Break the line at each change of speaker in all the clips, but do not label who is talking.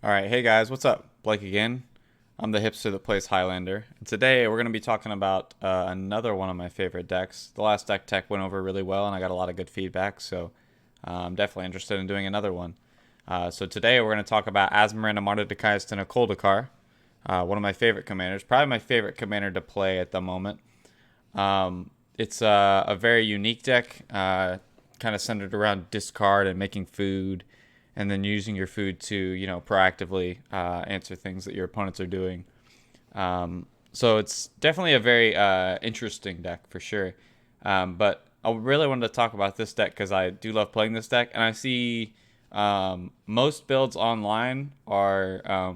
Alright, hey guys, what's up? Blake again. I'm the hipster that plays Highlander. And today we're going to be talking about another one of my favorite decks. The last deck tech went over really well and I got a lot of good feedback, so I'm definitely interested in doing another one. So today we're going to talk about Asmoranomardicadaistinaculdacar, one of my favorite commanders, probably my favorite commander to play at the moment. It's a very unique deck, kind of centered around discard and making food, and then using your food to, proactively answer things that your opponents are doing. So it's definitely a very interesting deck for sure. But I really wanted to talk about this deck because I do love playing this deck, and I see most builds online are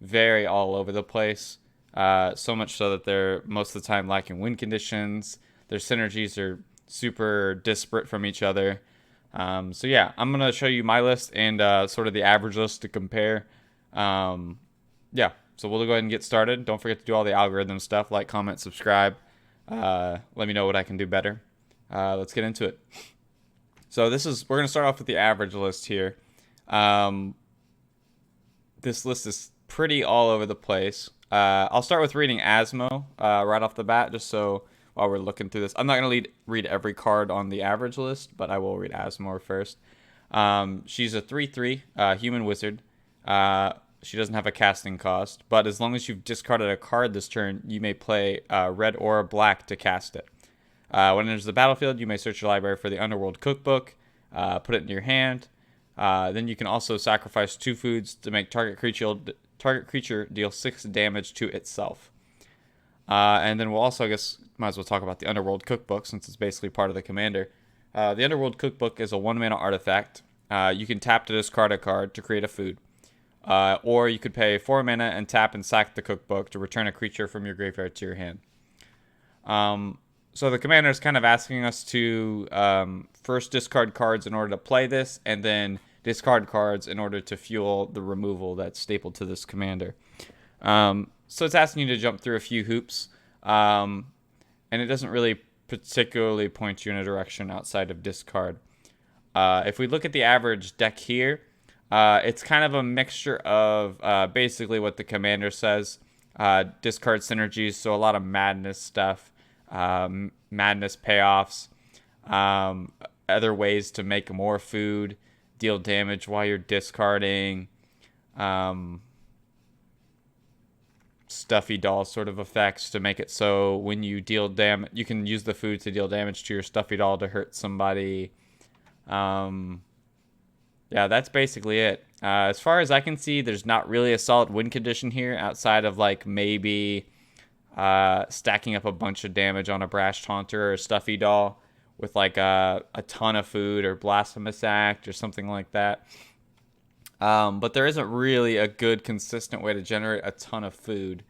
very all over the place. So much so that they're most of the time lacking win conditions. Their synergies are super disparate from each other. So yeah, I'm going to show you my list and sort of the average list to compare. Yeah, so we'll go ahead and get started. Don't forget to do all the algorithm stuff, like, comment, subscribe. Let me know what I can do better. Let's get into it. So we're going to start off with the average list here. This list is pretty all over the place. I'll start with reading Asmo right off the bat, just so while we're looking through this. I'm not going to read every card on the average list, but I will read Asmor first. She's a 3/3 human wizard. She doesn't have a casting cost, but as long as you've discarded a card this turn, you may play red or black to cast it. When it enters the battlefield, you may search your library for the Underworld Cookbook, put it in your hand. Then you can also sacrifice 2 foods to make target creature deal 6 damage to itself. And then we'll also, I guess, might as well talk about the Underworld Cookbook since it's basically part of the commander. The Underworld Cookbook is a 1-mana artifact. You can tap to discard a card to create a food. Or you could pay 4 mana and tap and sack the cookbook to return a creature from your graveyard to your hand. So the commander is kind of asking us to first discard cards in order to play this, and then discard cards in order to fuel the removal that's stapled to this commander. So it's asking you to jump through a few hoops, and it doesn't really particularly point you in a direction outside of discard. If we look at the average deck here, it's kind of a mixture of basically what the commander says, discard synergies, so a lot of madness stuff, madness payoffs, other ways to make more food, deal damage while you're discarding, stuffy doll sort of effects to make it so when you deal damage, you can use the food to deal damage to your stuffy doll to hurt somebody. Yeah, that's basically it. As far as I can see, there's not really a solid win condition here outside of like maybe stacking up a bunch of damage on a Brash Taunter or a Stuffy Doll with like a ton of food or Blasphemous Act or something like that. But there isn't really a good, consistent way to generate a ton of food.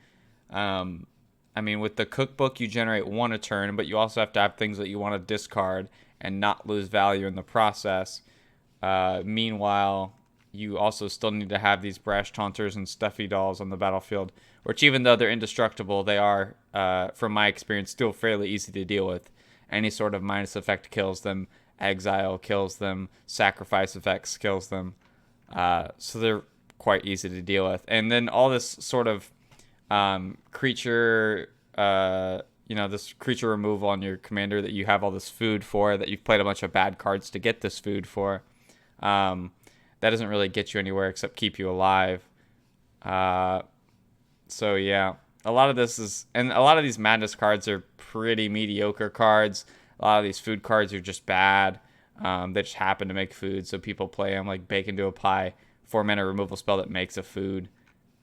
I mean, with the cookbook, you generate 1 a turn, but you also have to have things that you want to discard and not lose value in the process. Meanwhile, you also still need to have these Brash Taunters and Stuffy Dolls on the battlefield, which even though they're indestructible, they are, from my experience, still fairly easy to deal with. Any sort of minus effect kills them, exile kills them, sacrifice effects kills them. So they're quite easy to deal with. And then all this sort of creature, this creature removal on your commander that you have all this food for, that you've played a bunch of bad cards to get this food for, that doesn't really get you anywhere except keep you alive. So yeah, a lot of these madness cards are pretty mediocre cards. A lot of these food cards are just bad. They just happen to make food, so people play them like bake into a pie. 4-mana removal spell that makes a food.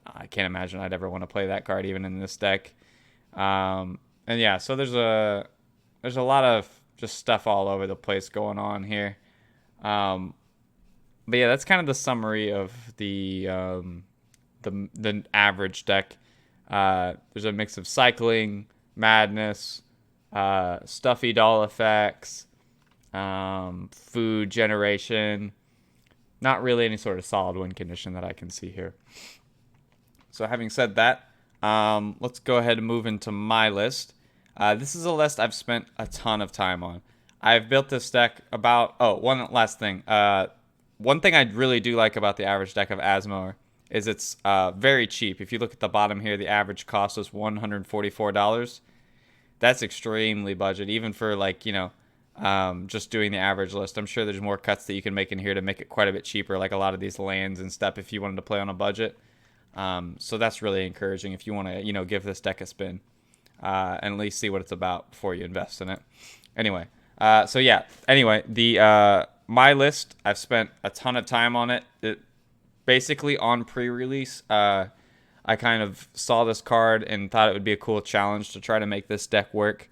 I can't imagine I'd ever want to play that card even in this deck. And yeah, so there's a lot of just stuff all over the place going on here. But yeah, that's kind of the summary of the average deck. There's a mix of cycling, madness, stuffy doll effects, food generation. Not really any sort of solid win condition that I can see here. So having said that, let's go ahead and move into my list. This is a list I've spent a ton of time on. I've built this deck one last thing. One thing I really do like about the average deck of Asmor is it's very cheap. If you look at the bottom here, the average cost was $144. That's extremely budget, even for like, just doing the average list. I'm sure there's more cuts that you can make in here to make it quite a bit cheaper, like a lot of these lands and stuff if you wanted to play on a budget. So that's really encouraging if you want to, give this deck a spin and at least see what it's about before you invest in it. Anyway, the my list, I've spent a ton of time on it. Basically on pre-release, I kind of saw this card and thought it would be a cool challenge to try to make this deck work.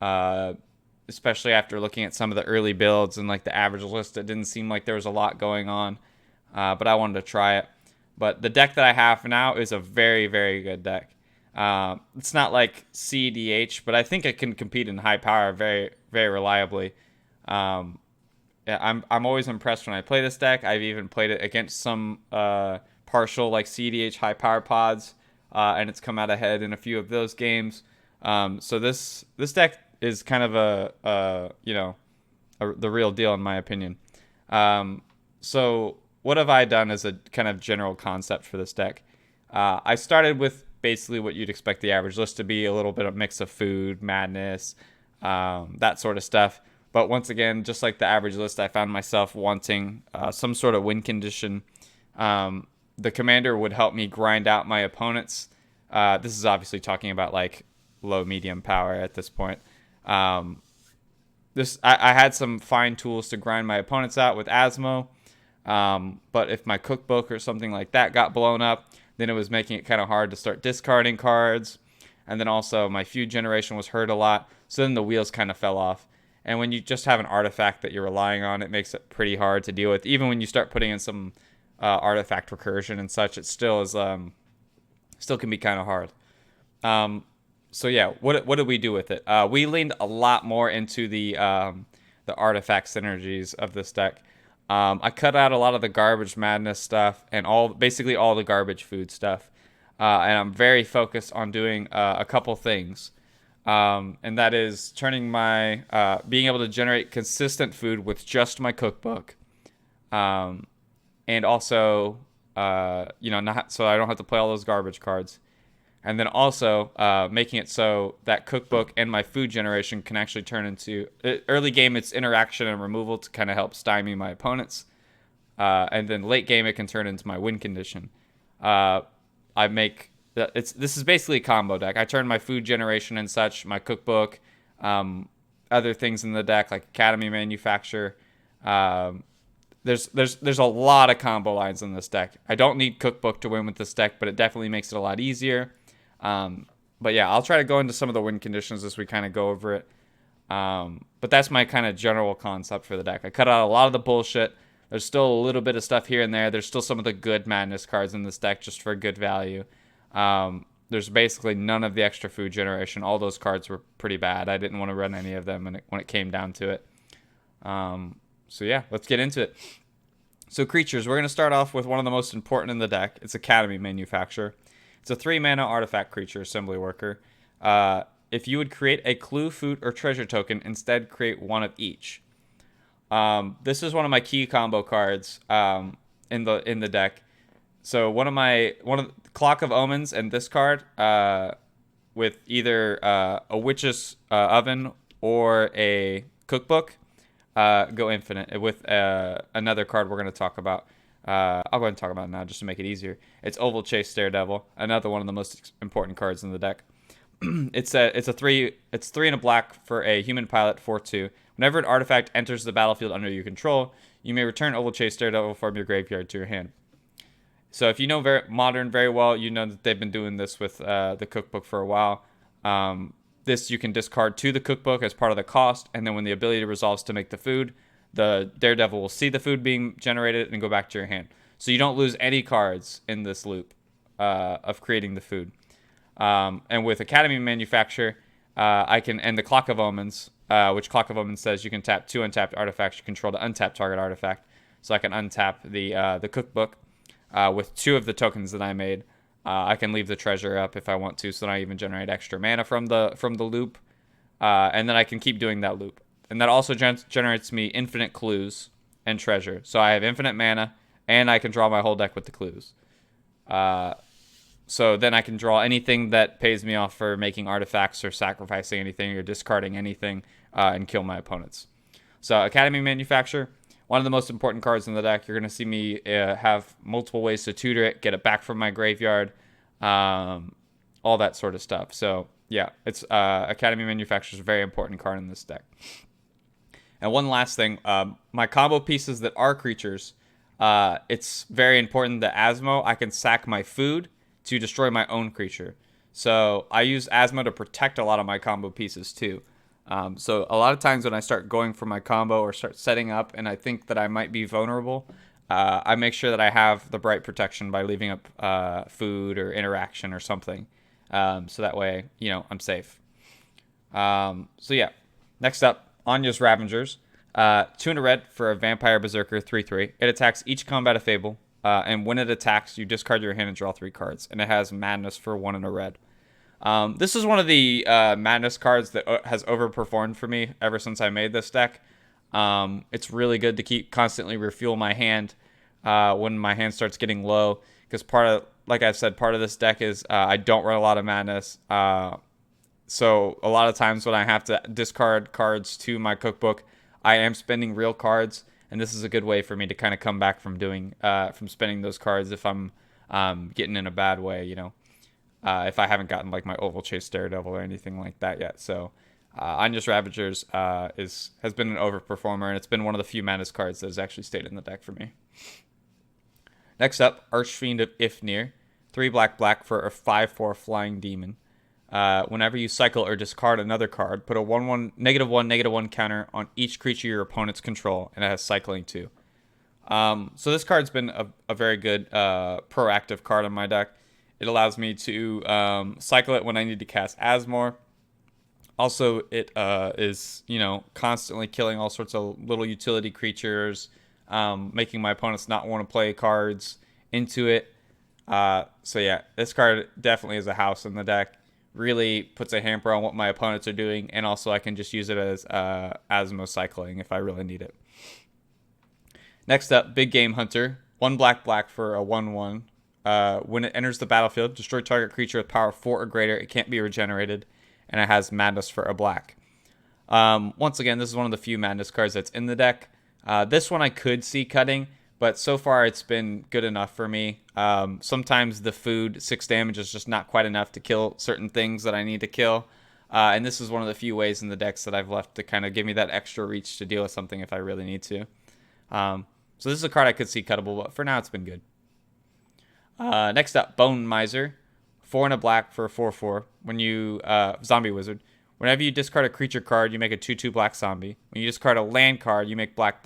Especially after looking at some of the early builds and like the average list, it didn't seem like there was a lot going on. But I wanted to try it. But the deck that I have now is a very, very good deck. It's not like CDH, but I think it can compete in high power very, very reliably. I'm always impressed when I play this deck. I've even played it against some partial like CDH high power pods, and it's come out ahead in a few of those games. So this deck is kind of the real deal in my opinion. So what have I done as a kind of general concept for this deck? I started with basically what you'd expect the average list to be, a little bit of mix of food, madness, that sort of stuff. But once again, just like the average list, I found myself wanting some sort of win condition. The commander would help me grind out my opponents. This is obviously talking about like low, medium power at this point. I had some fine tools to grind my opponents out with Asmo. But if my cookbook or something like that got blown up, then it was making it kind of hard to start discarding cards. And then also my feud generation was hurt a lot. So then the wheels kind of fell off. And when you just have an artifact that you're relying on, it makes it pretty hard to deal with. Even when you start putting in some artifact recursion and such, it still is still can be kind of hard. So yeah, what did we do with it? We leaned a lot more into the artifact synergies of this deck. I cut out a lot of the garbage madness stuff and basically all the garbage food stuff. And I'm very focused on doing a couple things. And that is turning being able to generate consistent food with just my cookbook. And also, not so I don't have to play all those garbage cards. And then also making it so that cookbook and my food generation can actually turn into early game. It's interaction and removal to kind of help stymie my opponents. And then late game, it can turn into my win condition. This is basically a combo deck. I turn my food generation and such, my cookbook, other things in the deck like Academy Manufacture. There's a lot of combo lines in this deck. I don't need cookbook to win with this deck, but it definitely makes it a lot easier. But yeah, I'll try to go into some of the win conditions as we kind of go over it. But that's my kind of general concept for the deck. I cut out a lot of the bullshit. There's still a little bit of stuff here and there. There's still some of the good madness cards in this deck just for good value. There's basically none of the extra food generation. All those cards were pretty bad. I didn't want to run any of them when it came down to it. So yeah, let's get into it. So creatures, we're going to start off with one of the most important in the deck. It's Academy Manufacture. It's a 3-mana artifact creature, assembly worker. If you would create a clue, food, or treasure token, instead create one of each. This is one of my key combo cards in the deck. So one of the Clock of Omens and this card with either a Witch's Oven or a Cookbook go infinite with another card we're going to talk about. I'll go ahead and talk about it now just to make it easier. It's Oval Chase Daredevil, another one of the most important cards in the deck. It's 3 and a black for a human pilot 4/2. Whenever an artifact enters the battlefield under your control, you may return Oval Chase Daredevil from your graveyard to your hand. So if you know Modern very well, you know that they've been doing this with the cookbook for a while. This you can discard to the cookbook as part of the cost, and then when the ability resolves to make the food, the Daredevil will see the food being generated and go back to your hand. So you don't lose any cards in this loop of creating the food. And with Academy Manufacture, I can end the Clock of Omens, which Clock of Omens says you can tap 2 untapped artifacts you control to untap target artifact. So I can untap the cookbook. With 2 of the tokens that I made, I can leave the treasure up if I want to, so then I even generate extra mana from the loop, and then I can keep doing that loop. And that also generates me infinite clues and treasure. So I have infinite mana, and I can draw my whole deck with the clues. So then I can draw anything that pays me off for making artifacts or sacrificing anything or discarding anything and kill my opponents. So Academy Manufacturer, one of the most important cards in the deck. You're going to see me have multiple ways to tutor it, get it back from my graveyard, all that sort of stuff. So yeah, it's Academy Manufacturer is a very important card in this deck. And one last thing, my combo pieces that are creatures, it's very important that Asmo, I can sack my food to destroy my own creature. So I use Asmo to protect a lot of my combo pieces too. So a lot of times when I start going for my combo or start setting up and I think that I might be vulnerable, I make sure that I have the bright protection by leaving up food or interaction or something. So that way, I'm safe. So yeah, next up, Anya's Ravengers. 2 and a red for a Vampire Berserker 3/3. It attacks each combat of Fable. And when it attacks, you discard your hand and draw 3 cards. And it has Madness for 1 and a red. This is one of the Madness cards that has overperformed for me ever since I made this deck. It's really good to keep constantly refuel my hand when my hand starts getting low. Because like I said, part of this deck is I don't run a lot of Madness. So a lot of times when I have to discard cards to my cookbook, I am spending real cards. And this is a good way for me to kind of come back from spending those cards if I'm getting in a bad way, if I haven't gotten like my Oval Chase Daredevil or anything like that yet. So Anya's Ravagers has been an overperformer, and it's been one of the few Madness cards that has actually stayed in the deck for me. Next up, Archfiend of Ifnir. 3 black for a 5/4 flying demon. Whenever you cycle or discard another card, put a -1/-1 counter on each creature your opponents control, and it has cycling too. So this card's been a very good proactive card in my deck. It allows me to cycle it when I need to cast Asmor. Also, it is constantly killing all sorts of little utility creatures, making my opponents not want to play cards into it. So yeah, this card definitely is a house in the deck. Really puts a hamper on what my opponents are doing, and also I can just use it as Asmo cycling if I really need it. Next up, Big Game Hunter. 1 black for a 1/1. When it enters the battlefield, destroy target creature with power 4 or greater. It can't be regenerated, and it has Madness for a black. Once again, this is one of the few Madness cards that's in the deck. This one I could see cutting, but so far it's been good enough for me. Sometimes the food 6 damage is just not quite enough to kill certain things that I need to kill. And this is one of the few ways in the decks that I've left to kind of give me that extra reach to deal with something if I really need to. So this is a card I could see cuttable, but for now it's been good. Next up, Bonemiser. 4 and a black for a 4/4. When you Zombie Wizard. Whenever you discard a creature card, you make a 2/2 black zombie. When you discard a land card, you make black.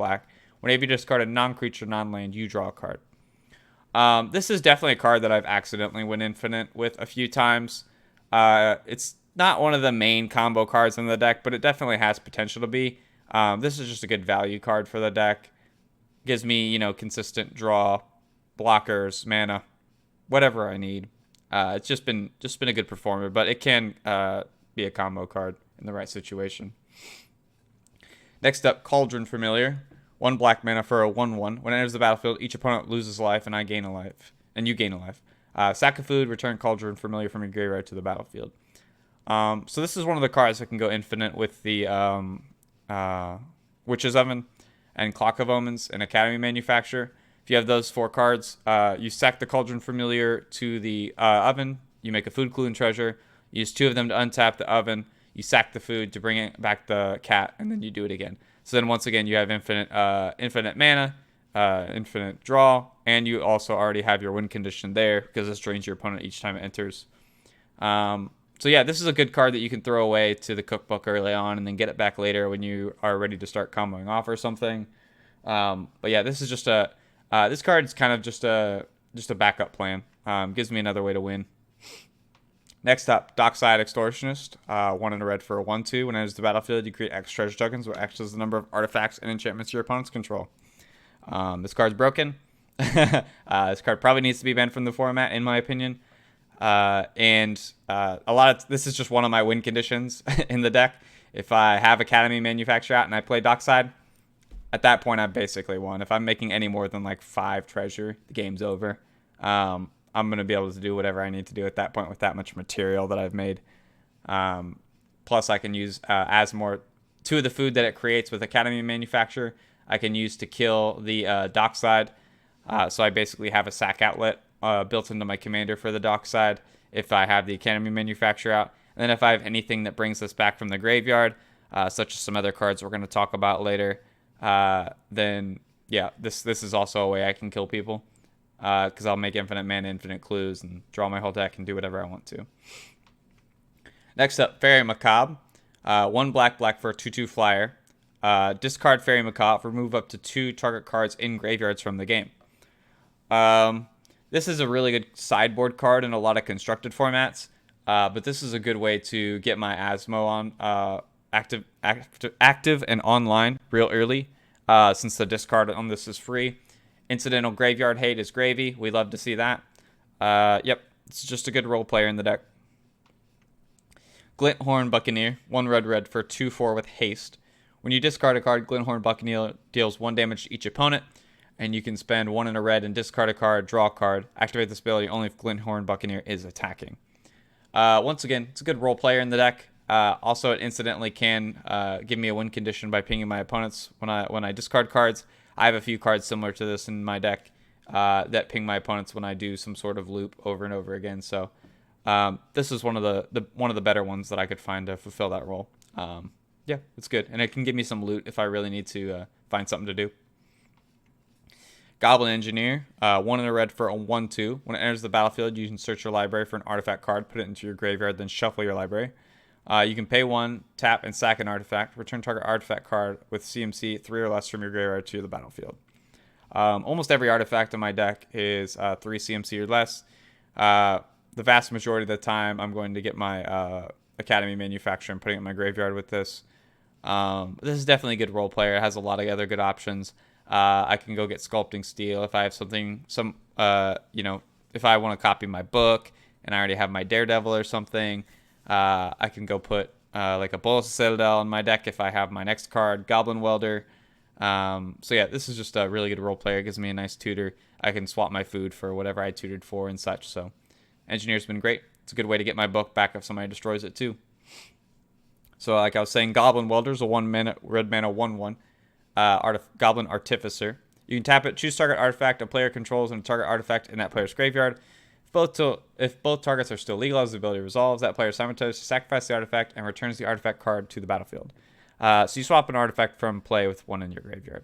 Whenever you discard a non-creature, non-land, you draw a card. This is definitely a card that I've accidentally went infinite with a few times. It's not one of the main combo cards in the deck, but it definitely has potential to be. This is just a good value card for the deck. Gives me, consistent draw, blockers, mana, whatever I need. It's just been a good performer, but it can be a combo card in the right situation. Next up, Cauldron Familiar. 1 black mana for a 1/1. When it enters the battlefield, each opponent loses life, and I gain a life, and you gain a life. Sack a food, return Cauldron Familiar from your graveyard to the battlefield. So this is one of the cards that can go infinite with the Witch's Oven and Clock of Omens and Academy Manufacturer. If you have those 4 cards, you sack the Cauldron Familiar to the oven. You make a food, clue, and treasure. You use 2 of them to untap the oven. You sack the food to bring it back the cat, and then you do it again. So then once again, you have infinite mana, infinite draw, and you also already have your win condition there because this drains your opponent each time it enters. So yeah, this is a good card that you can throw away to the cookbook early on and then get it back later when you are ready to start comboing off or something. But yeah, this is just this card is kind of just a backup plan. Gives me another way to win. Next up, Dockside Extortionist. 1 and a red for a 1/2. When it enters the battlefield, you create X treasure tokens, which X is the number of artifacts and enchantments your opponents control. This card's broken. This card probably needs to be banned from the format, in my opinion. This is just one of my win conditions in the deck. If I have Academy Manufacturer out and I play Dockside, at that point I basically won. If I'm making any more than like 5 treasure, the game's over. I'm going to be able to do whatever I need to do at that point with that much material that I've made. Plus, I can use Asmor. 2 of the food that it creates with Academy Manufacturer, I can use to kill the Dockside. So I basically have a sack outlet built into my commander for the Dockside if I have the Academy Manufacturer out. And then if I have anything that brings this back from the graveyard, such as some other cards we're going to talk about later, then yeah, this is also a way I can kill people. Because I'll make infinite mana, infinite clues, and draw my whole deck and do whatever I want to. Next up, Fairy Macabre. 1 black for a 2/2 flyer. Discard Fairy Macabre. Remove up to 2 target cards in graveyards from the game. This is a really good sideboard card in a lot of constructed formats. But this is a good way to get my Asmo on active and online real early. Since the discard on this is free. Incidental Graveyard Hate is gravy. We love to see that. Yep, it's just a good role player in the deck. Glinthorn Buccaneer, 1 red for 2/4 with haste. When you discard a card, Glinthorn Buccaneer deals 1 damage to each opponent, and you can spend 1 in a red and discard a card, draw a card, activate this ability only if Glinthorn Buccaneer is attacking. Once again, it's a good role player in the deck. Also, it incidentally can give me a win condition by pinging my opponents when I discard cards. I have a few cards similar to this in my deck that ping my opponents when I do some sort of loop over and over again. So this is one of the better ones that I could find to fulfill that role. Yeah, it's good, and it can give me some loot if I really need to find something to do. Goblin Engineer, 1 in a red for a 1/2. When it enters the battlefield, you can search your library for an artifact card, put it into your graveyard, then shuffle your library. You can pay 1, tap, and sack an artifact. Return target artifact card with CMC 3 or less from your graveyard to the battlefield. Almost every artifact in my deck is 3 CMC or less. The vast majority of the time, I'm going to get my Academy Manufacturer and putting it in my graveyard with this. This is definitely a good role player. It has a lot of other good options. I can go get Sculpting Steel if I have something, if I want to copy my book and I already have my Daredevil or something. I can go put like a Bolus Citadel in my deck if I have my next card, Goblin Welder. So yeah, this is just a really good role player. It gives me a nice tutor. I can swap my food for whatever I tutored for and such. So Engineer's been great. It's a good way to get my book back if somebody destroys it too. So like I was saying, Goblin Welder's a 1 red mana 1/1 Goblin Artificer. You can tap it, choose target artifact a player controls and a target artifact in that player's graveyard. If both targets are still legal as the ability resolves, that player simultaneously sacrifices the artifact and returns the artifact card to the battlefield. So you swap an artifact from play with 1 in your graveyard.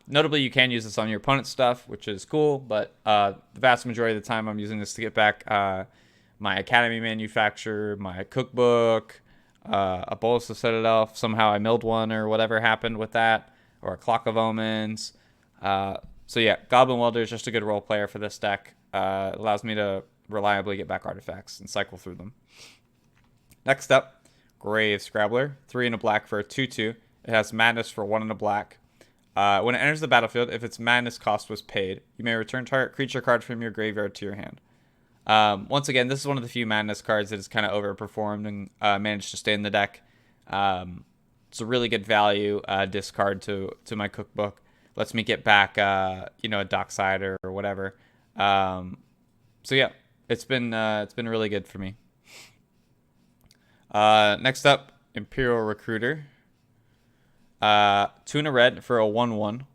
Notably, you can use this on your opponent's stuff, which is cool, but the vast majority of the time I'm using this to get back my Academy Manufacturer, my cookbook, a Bolus of Citadel. If somehow I milled one or whatever happened with that, or a Clock of Omens. So yeah, Goblin Welder is just a good role player for this deck. It allows me to reliably get back artifacts and cycle through them. Next up, Grave Scrabbler, 3 in a black for a 2/2. It has Madness for 1 in a black. When it enters the battlefield, if its Madness cost was paid, you may return target creature card from your graveyard to your hand. Once again, this is one of the few Madness cards that is kind of overperformed and managed to stay in the deck. It's a really good value discard to my cookbook. Lets me get back, a Dockside or whatever. So yeah, it's been really good for me. Next up, Imperial Recruiter. 2 in a red for a 1/1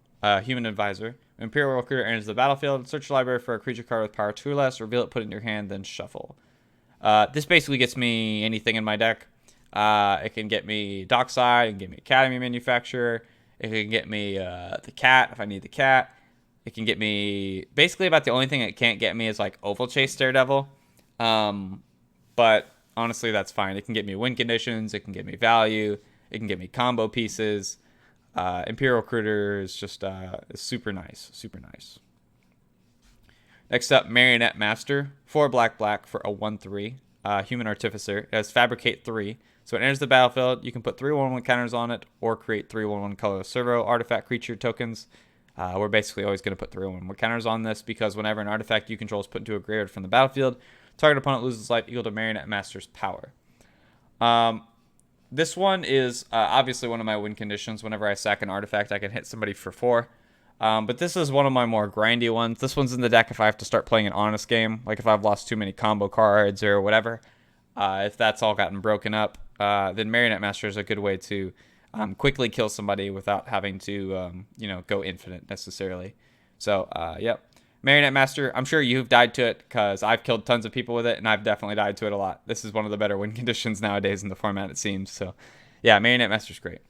Human Advisor. When Imperial Recruiter enters the battlefield, search your library for a creature card with power 2 or less, reveal it, put it in your hand, then shuffle. This basically gets me anything in my deck. It can get me Dockside, it can get me Academy Manufacturer, it can get me the cat if I need the cat. It can get me basically about the only thing it can't get me is like Oval Chase Daredevil. But honestly, that's fine. It can get me win conditions, it can get me value, it can get me combo pieces. Imperial Recruiter is just is super nice, super nice. Next up, Marionette Master, 4 black for a 1/3 Human Artificer. It has Fabricate 3. So it enters the battlefield. You can put 3 1/1 counters on it or create 3 1/1 colorless servo artifact creature tokens. We're basically always going to put 3 1/1 counters on this because whenever an artifact you control is put into a graveyard from the battlefield, target opponent loses life equal to Marionette Master's power. This one is obviously one of my win conditions. Whenever I sack an artifact, I can hit somebody for 4. But this is one of my more grindy ones. This one's in the deck if I have to start playing an honest game, like if I've lost too many combo cards or whatever. If that's all gotten broken up, then Marionette Master is a good way to quickly kill somebody without having to, go infinite necessarily. So, yep. Marionette Master, I'm sure you've died to it because I've killed tons of people with it, and I've definitely died to it a lot. This is one of the better win conditions nowadays in the format, it seems. So, yeah, Marionette Master's great.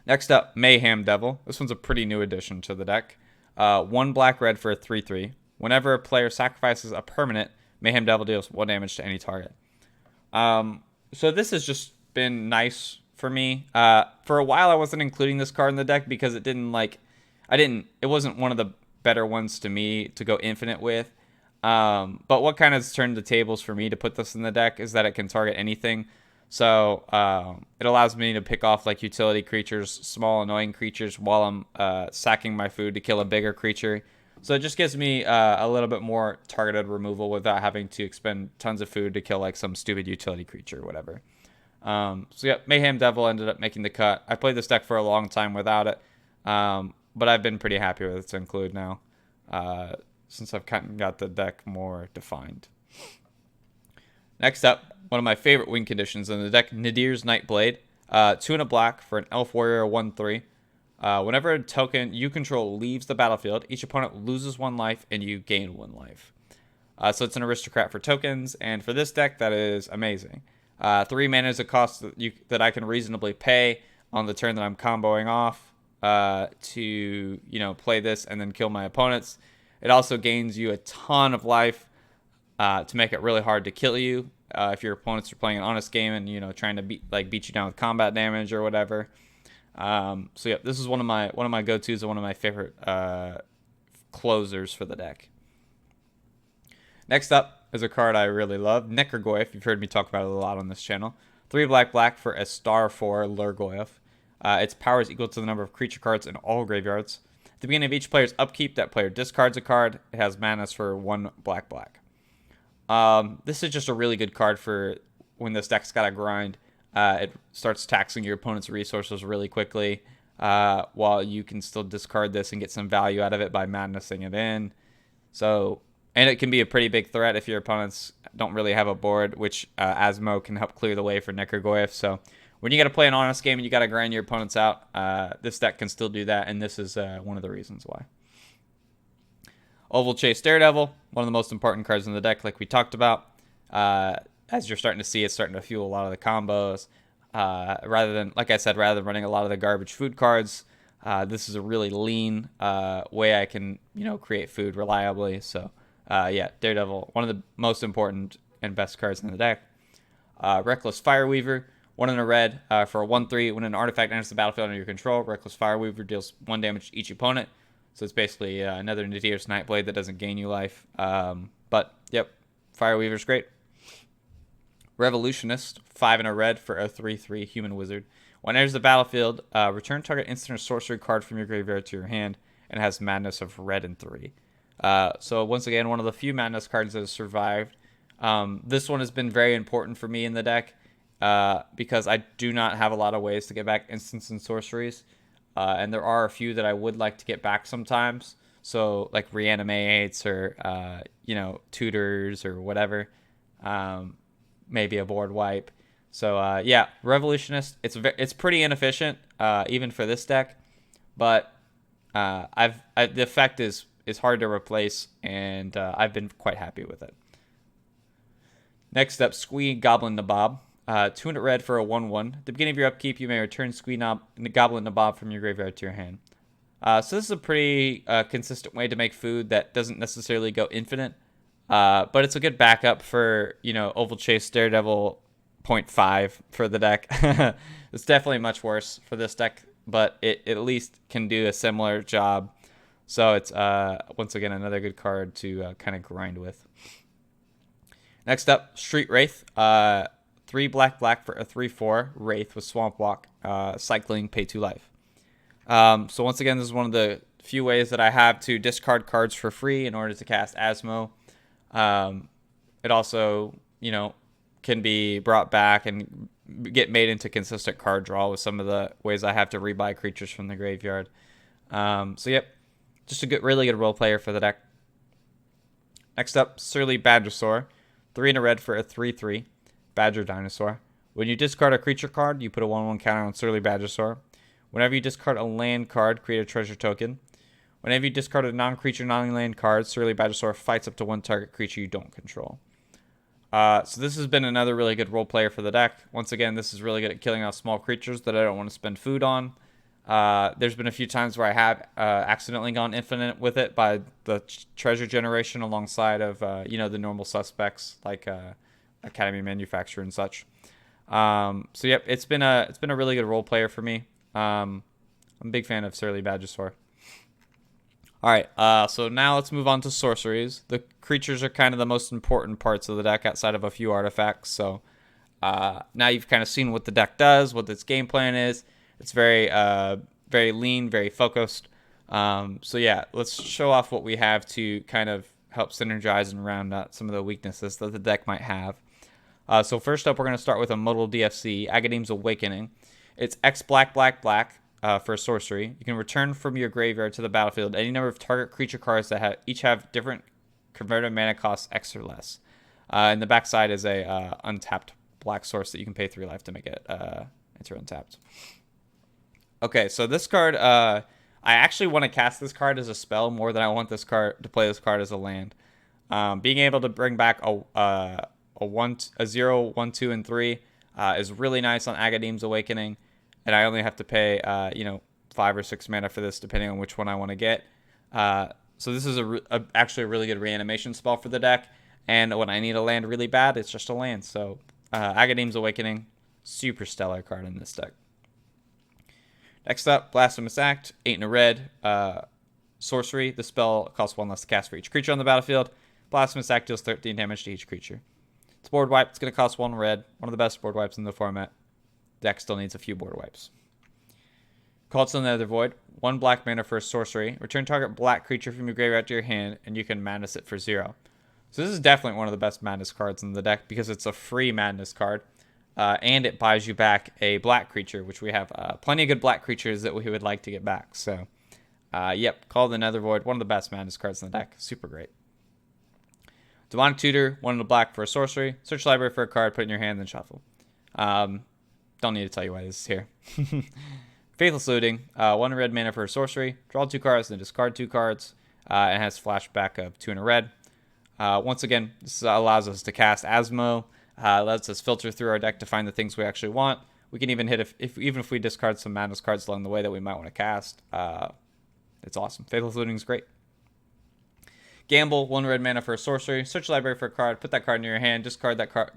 Next up, Mayhem Devil. This one's a pretty new addition to the deck. 1 black-red for a 3/3. Whenever a player sacrifices a permanent, Mayhem Devil deals 1 damage to any target. So this has just been nice for me. For a while, I wasn't including this card in the deck because it wasn't one of the better ones to me to go infinite with. But what kind of turned the tables for me to put this in the deck is that it can target anything. So it allows me to pick off like utility creatures, small annoying creatures, while I'm sacking my food to kill a bigger creature. So it just gives me a little bit more targeted removal without having to expend tons of food to kill like some stupid utility creature or whatever. So yeah, Mayhem Devil ended up making the cut. I played this deck for a long time without it, but I've been pretty happy with it to include now, since I've kind of got the deck more defined. Next up, one of my favorite win conditions in the deck, Nadir's Nightblade. 2 and a black for an Elf Warrior 1/3. Whenever a token you control leaves the battlefield, each opponent loses 1 life and you gain 1 life. So it's an aristocrat for tokens, and for this deck, that is amazing. 3 mana is a cost that I can reasonably pay on the turn that I'm comboing off to play this and then kill my opponents. It also gains you a ton of life to make it really hard to kill you if your opponents are playing an honest game and trying to beat you down with combat damage or whatever. So yeah, this is one of my go-tos and one of my favorite closers for the deck. Next up is a card I really love, Necrogoyf. You've heard me talk about it a lot on this channel. 3 black for a star 4 Lurgoyf. Its power is equal to the number of creature cards in all graveyards. At the beginning of each player's upkeep, that player discards a card. It has mana for 1 black. This is just a really good card for when this deck's got to grind. It starts taxing your opponent's resources really quickly, while you can still discard this and get some value out of it by madnessing it in. And it can be a pretty big threat if your opponents don't really have a board, which Asmo can help clear the way for Necrogoyf. So when you got to play an honest game and you got to grind your opponents out, this deck can still do that, and this is one of the reasons why. Oval Chase Daredevil, one of the most important cards in the deck, like we talked about. As you're starting to see, it's starting to fuel a lot of the combos. Rather than running a lot of the garbage food cards, this is a really lean way I can, create food reliably. So, yeah, Daredevil, one of the most important and best cards in the deck. Reckless Fireweaver, 1 in a red for a 1/3. When an artifact enters the battlefield under your control, Reckless Fireweaver deals 1 damage to each opponent. So it's basically another Nadir's Nightblade that doesn't gain you life. But, yep, Fireweaver's great. Revolutionist, 5 in a red for a 3/3 human wizard. When it enters the battlefield, return target instant or sorcery card from your graveyard to your hand, and has madness of red and 3. So once again, one of the few madness cards that has survived. This one has been very important for me in the deck because I do not have a lot of ways to get back instants and sorceries. And there are a few that I would like to get back sometimes. So like Reanimates or, Tutors or whatever. Maybe a board wipe. So yeah, Revolutionist. It's pretty inefficient, even for this deck, but the effect is hard to replace, and I've been quite happy with it. Next up, Squee Goblin Nabob. 2 in a red for a 1/1. At the beginning of your upkeep, you may return Goblin Nabob from your graveyard to your hand. So this is a pretty consistent way to make food that doesn't necessarily go infinite. But it's a good backup for, Oval Chase Daredevil 0.5 for the deck. It's definitely much worse for this deck, but it at least can do a similar job. So it's, once again, another good card to kind of grind with. Next up, Street Wraith. 3 black for a 3/4 Wraith with Swamp Walk, cycling, pay 2 life. So once again, this is one of the few ways that I have to discard cards for free in order to cast Asmo. It also, can be brought back and get made into consistent card draw with some of the ways I have to rebuy creatures from the graveyard. So yep, just a really good role player for the deck. Next up, Surly Badgersaur. 3 and a red for a 3/3 Badger Dinosaur. When you discard a creature card, you put a 1/1 counter on Surly Badgersaur. Whenever you discard a land card, create a treasure token. Whenever you discard a non-creature, non-land card, Surly Badgersaur fights up to 1 target creature you don't control. So this has been another really good role player for the deck. Once again, this is really good at killing off small creatures that I don't want to spend food on. There's been a few times where I have accidentally gone infinite with it by the treasure generation alongside of the normal suspects like Academy Manufacturer and such. So yep, it's been a really good role player for me. I'm a big fan of Surly Badgersaur. All right, so now let's move on to sorceries. The creatures are kind of the most important parts of the deck outside of a few artifacts. So now you've kind of seen what the deck does, what its game plan is. It's very lean, very focused. So yeah, let's show off what we have to kind of help synergize and round out some of the weaknesses that the deck might have. So first up, we're going to start with a modal DFC, Agadeem's Awakening. It's X black, black, black for a sorcery. You can return from your graveyard to the battlefield any number of target creature cards that each have different converted mana costs X or less. And the backside is a untapped black source that you can pay 3 life to make it enter untapped. Okay, so this card, I actually want to cast this card as a spell more than I want this card to play this card as a land. Being able to bring back a 0, 1, 2, and 3 is really nice on Agadeem's Awakening, and I only have to pay 5 or 6 mana for this depending on which one I want to get. So this is actually a really good reanimation spell for the deck, and when I need a land really bad, it's just a land. So Agadeem's Awakening, super stellar card in this deck. Next up, Blasphemous Act, 8 and a red, sorcery. The spell costs 1 less to cast for each creature on the battlefield. Blasphemous Act deals 13 damage to each creature. It's board wipe. It's going to cost 1 red. One of the best board wipes in the format. Deck still needs a few board wipes. Call to the Nether Void, 1 black mana for a sorcery. Return target black creature from your graveyard to your hand, and you can madness it for 0. So this is definitely one of the best madness cards in the deck because it's a free madness card. And it buys you back a black creature, which we have plenty of good black creatures that we would like to get back. So, yep, Call the Nether Void, one of the best madness cards in the deck. Super great. Demonic Tutor, 1 in the black for a sorcery. Search library for a card, put it in your hand, then shuffle. Don't need to tell you why this is here. Faithless Looting, 1 red mana for a sorcery. Draw 2 cards, then discard 2 cards. And has flashback of 2 in a red. Once again, this allows us to cast Asmo. Lets us filter through our deck to find the things we actually want. We can even hit even if we discard some madness cards along the way that we might want to cast. It's awesome. Faithless Looting is great. Gamble, 1 red mana for a sorcery. Search library for a card. Put that card in your hand. Discard a card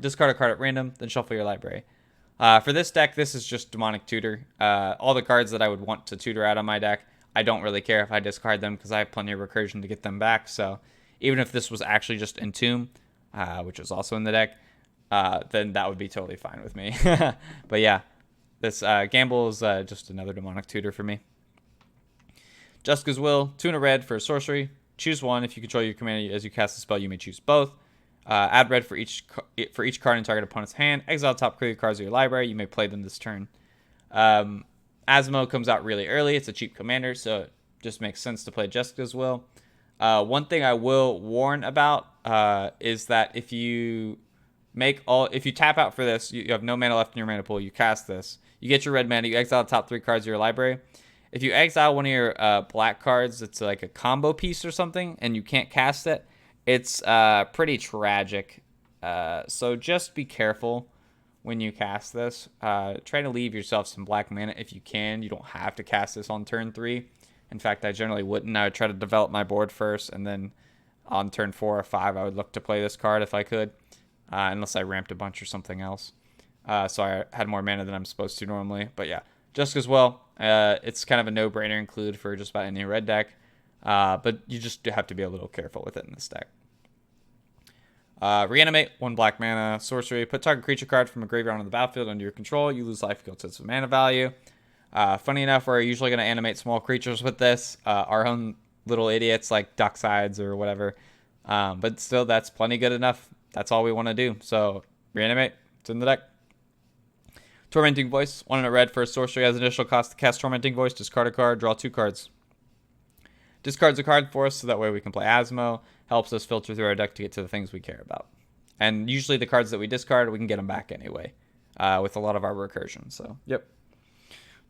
at random. Then shuffle your library. For this deck, this is just Demonic Tutor. All the cards that I would want to tutor out of my deck, I don't really care if I discard them because I have plenty of recursion to get them back. So even if this was actually just Entomb, which is also in the deck, then that would be totally fine with me. But yeah, this Gamble is just another Demonic Tutor for me. Jessica's Will, 2 in a red for a sorcery. Choose 1. If you control your commander as you cast the spell, you may choose both. Add red for each card in target opponent's hand. Exile top creature cards of your library. You may play them this turn. Asmo comes out really early. It's a cheap commander, so it just makes sense to play Jessica's Will. One thing I will warn about is that if you tap out for this, you have no mana left in your mana pool, you cast this, you get your red mana, you exile the top 3 cards of your library. If you exile one of your black cards, it's like a combo piece or something, and you can't cast it, it's pretty tragic. So just be careful when you cast this. Try to leave yourself some black mana if you can. You don't have to cast this on turn 3. In fact, I generally wouldn't. I would try to develop my board first, and then on turn 4 or 5, I would look to play this card if I could. Unless I ramped a bunch or something else. So I had more mana than I'm supposed to normally. But yeah, Jessica's Well, it's kind of a no-brainer include for just about any red deck. But you just have to be a little careful with it in this deck. Reanimate, 1 black mana, sorcery. Put target creature card from a graveyard on the battlefield under your control. You lose life equal to its mana value. Funny enough, we're usually going to animate small creatures with this. Our own little idiots like Docksides or whatever. But still, that's plenty good enough. That's all we want to do. So, Reanimate. It's in the deck. Tormenting Voice. 1 in a red for a sorcery. Has initial cost to cast Tormenting Voice. Discard a card. Draw 2 cards. Discards a card for us, so that way we can play Asmo. Helps us filter through our deck to get to the things we care about. And usually the cards that we discard, we can get them back anyway, with a lot of our recursion. So, yep.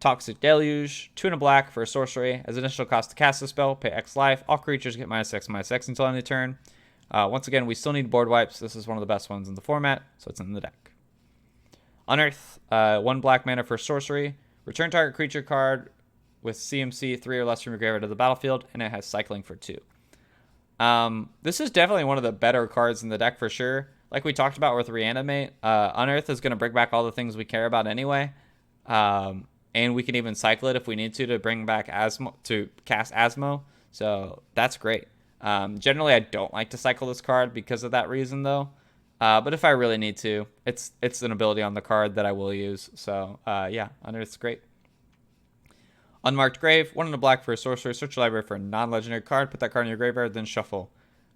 Toxic Deluge, 2 and a black for a sorcery. As initial cost to cast the spell, pay X life. All creatures get -X/-X until end of turn. Once again, we still need board wipes. This is one of the best ones in the format, so it's in the deck. Unearth, 1 black mana for a sorcery. Return target creature card with CMC 3 or less from your graveyard to the battlefield, and it has cycling for 2. This is definitely one of the better cards in the deck for sure. Like we talked about with Reanimate, Unearth is going to bring back all the things we care about anyway. And we can even cycle it if we need to bring back Asmo, to cast Asmo. So that's great. Generally, I don't like to cycle this card because of that reason, though. But if I really need to, it's an ability on the card that I will use. So, yeah, Unearth's great. Unmarked Grave, 1 and a black for a sorcerer. Search your library for a non-legendary card. Put that card in your graveyard, then shuffle.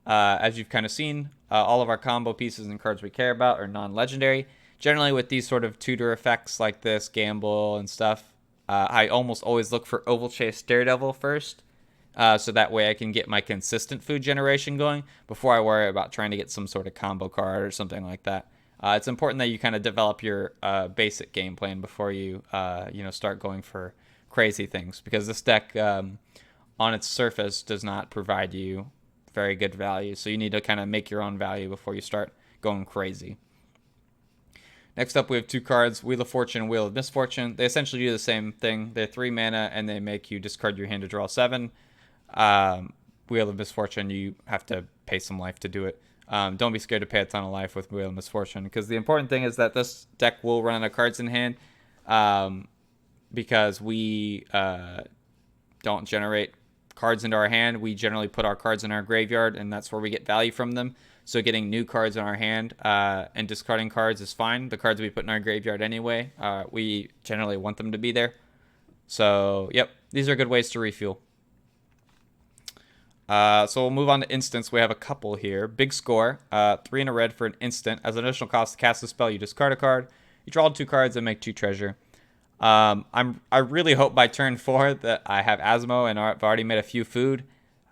As you've kind of seen, all of our combo pieces and cards we care about are non-legendary. Generally, with these sort of tutor effects like this, Gamble and stuff, I almost always look for Oval Chase Daredevil first. So that way I can get my consistent food generation going before I worry about trying to get some sort of combo card or something like that. It's important that you kind of develop your basic game plan before you start going for crazy things, because this deck on its surface does not provide you very good value. So you need to kind of make your own value before you start going crazy. Next up, we have 2 cards, Wheel of Fortune and Wheel of Misfortune. They essentially do the same thing. They're 3 mana, and they make you discard your hand to draw 7. Wheel of Misfortune, you have to pay some life to do it. Don't be scared to pay a ton of life with Wheel of Misfortune, because the important thing is that this deck will run out of cards in hand, because we don't generate cards into our hand. We generally put our cards in our graveyard, and that's where we get value from them. So getting new cards in our hand and discarding cards is fine. The cards we put in our graveyard anyway, we generally want them to be there. So, yep, these are good ways to refuel. So we'll move on to instants. We have a couple here. Big Score, 3 and a red for an instant. As an additional cost to cast a spell, you discard a card. You draw 2 cards and make 2 treasure. I really hope by turn 4 that I have Asmo and I've already made a few food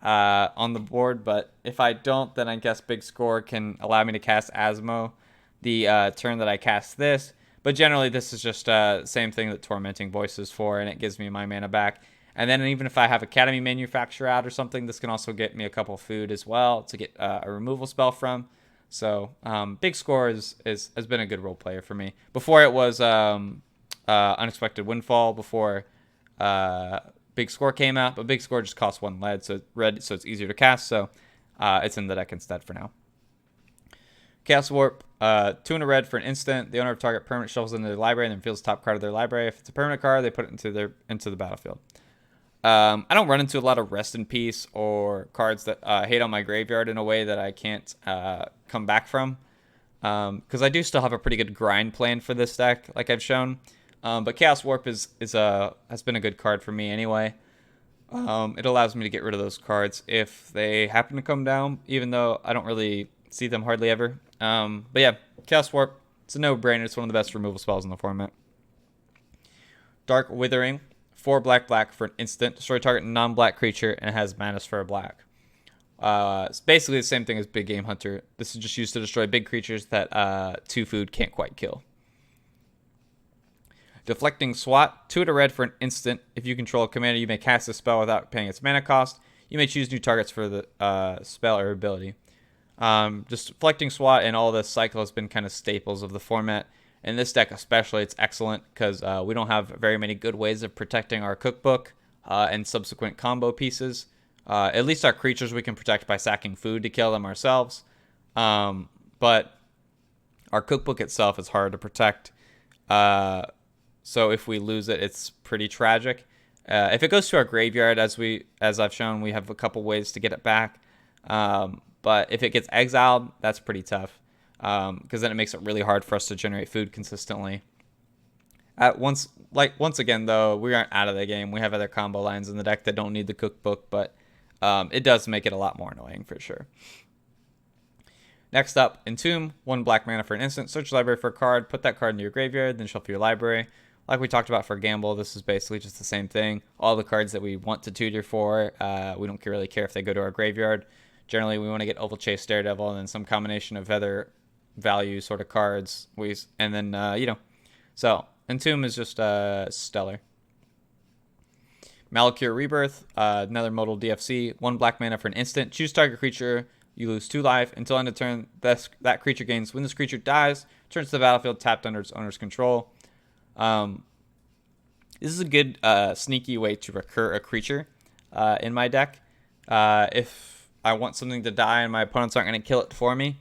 on the board, but if I don't, then I guess Big Score can allow me to cast Asmo the turn that I cast this. But generally, this is just same thing that Tormenting Voice is for, and it gives me my mana back. And then even if I have Academy Manufacturer out or something, this can also get me a couple food as well to get a removal spell from. So Big Score has been a good role player for me. Before it was Unexpected Windfall, before Big Score came out, but Big Score just costs 1 red, so it's easier to cast, so it's in the deck instead for now. Chaos Warp, 2 and a red for an instant. The owner of target permanent shuffles into their library and then reveals the top card of their library. If it's a permanent card, they put it into the battlefield. I don't run into a lot of Rest in Peace or cards that hate on my graveyard in a way that I can't come back from, because I do still have a pretty good grind plan for this deck, like I've shown. But Chaos Warp has been a good card for me anyway. It allows me to get rid of those cards if they happen to come down, even though I don't really see them hardly ever. But yeah, Chaos Warp, it's a no-brainer. It's one of the best removal spells in the format. Dark Withering, 4 black for an instant. Destroy target non-black creature, and it has Madness for a black. It's basically the same thing as Big Game Hunter. This is just used to destroy big creatures that 2 food can't quite kill. Deflecting Swat, 2 to red for an instant. If you control a commander, you may cast a spell without paying its mana cost. You may choose new targets for the spell or ability. Just Deflecting Swat and all this cycle has been kind of staples of the format. In this deck especially, it's excellent because we don't have very many good ways of protecting our cookbook and subsequent combo pieces. At least our creatures we can protect by sacking food to kill them ourselves. But our cookbook itself is hard to protect. So if we lose it, it's pretty tragic. If it goes to our graveyard, as I've shown, we have a couple ways to get it back. But if it gets exiled, that's pretty tough, because then it makes it really hard for us to generate food consistently. Once again, though, we aren't out of the game. We have other combo lines in the deck that don't need the cookbook, but it does make it a lot more annoying for sure. Next up, Entomb, 1 black mana for an instant. Search your library for a card. Put that card into your graveyard, then shuffle your library. Like we talked about for Gamble, this is basically just the same thing. All the cards that we want to tutor for, we don't really care if they go to our graveyard. Generally, we want to get Oval Chase, Daredevil, and then some combination of other value sort of cards. And then, so Entomb is just stellar. Malakir Rebirth, another modal DFC. 1 black mana for an instant. Choose target creature. You lose 2 life. Until end of turn, that creature gains. When this creature dies, turns to the battlefield tapped under its owner's control. This is a good sneaky way to recur a creature in my deck. If I want something to die and my opponents aren't going to kill it for me,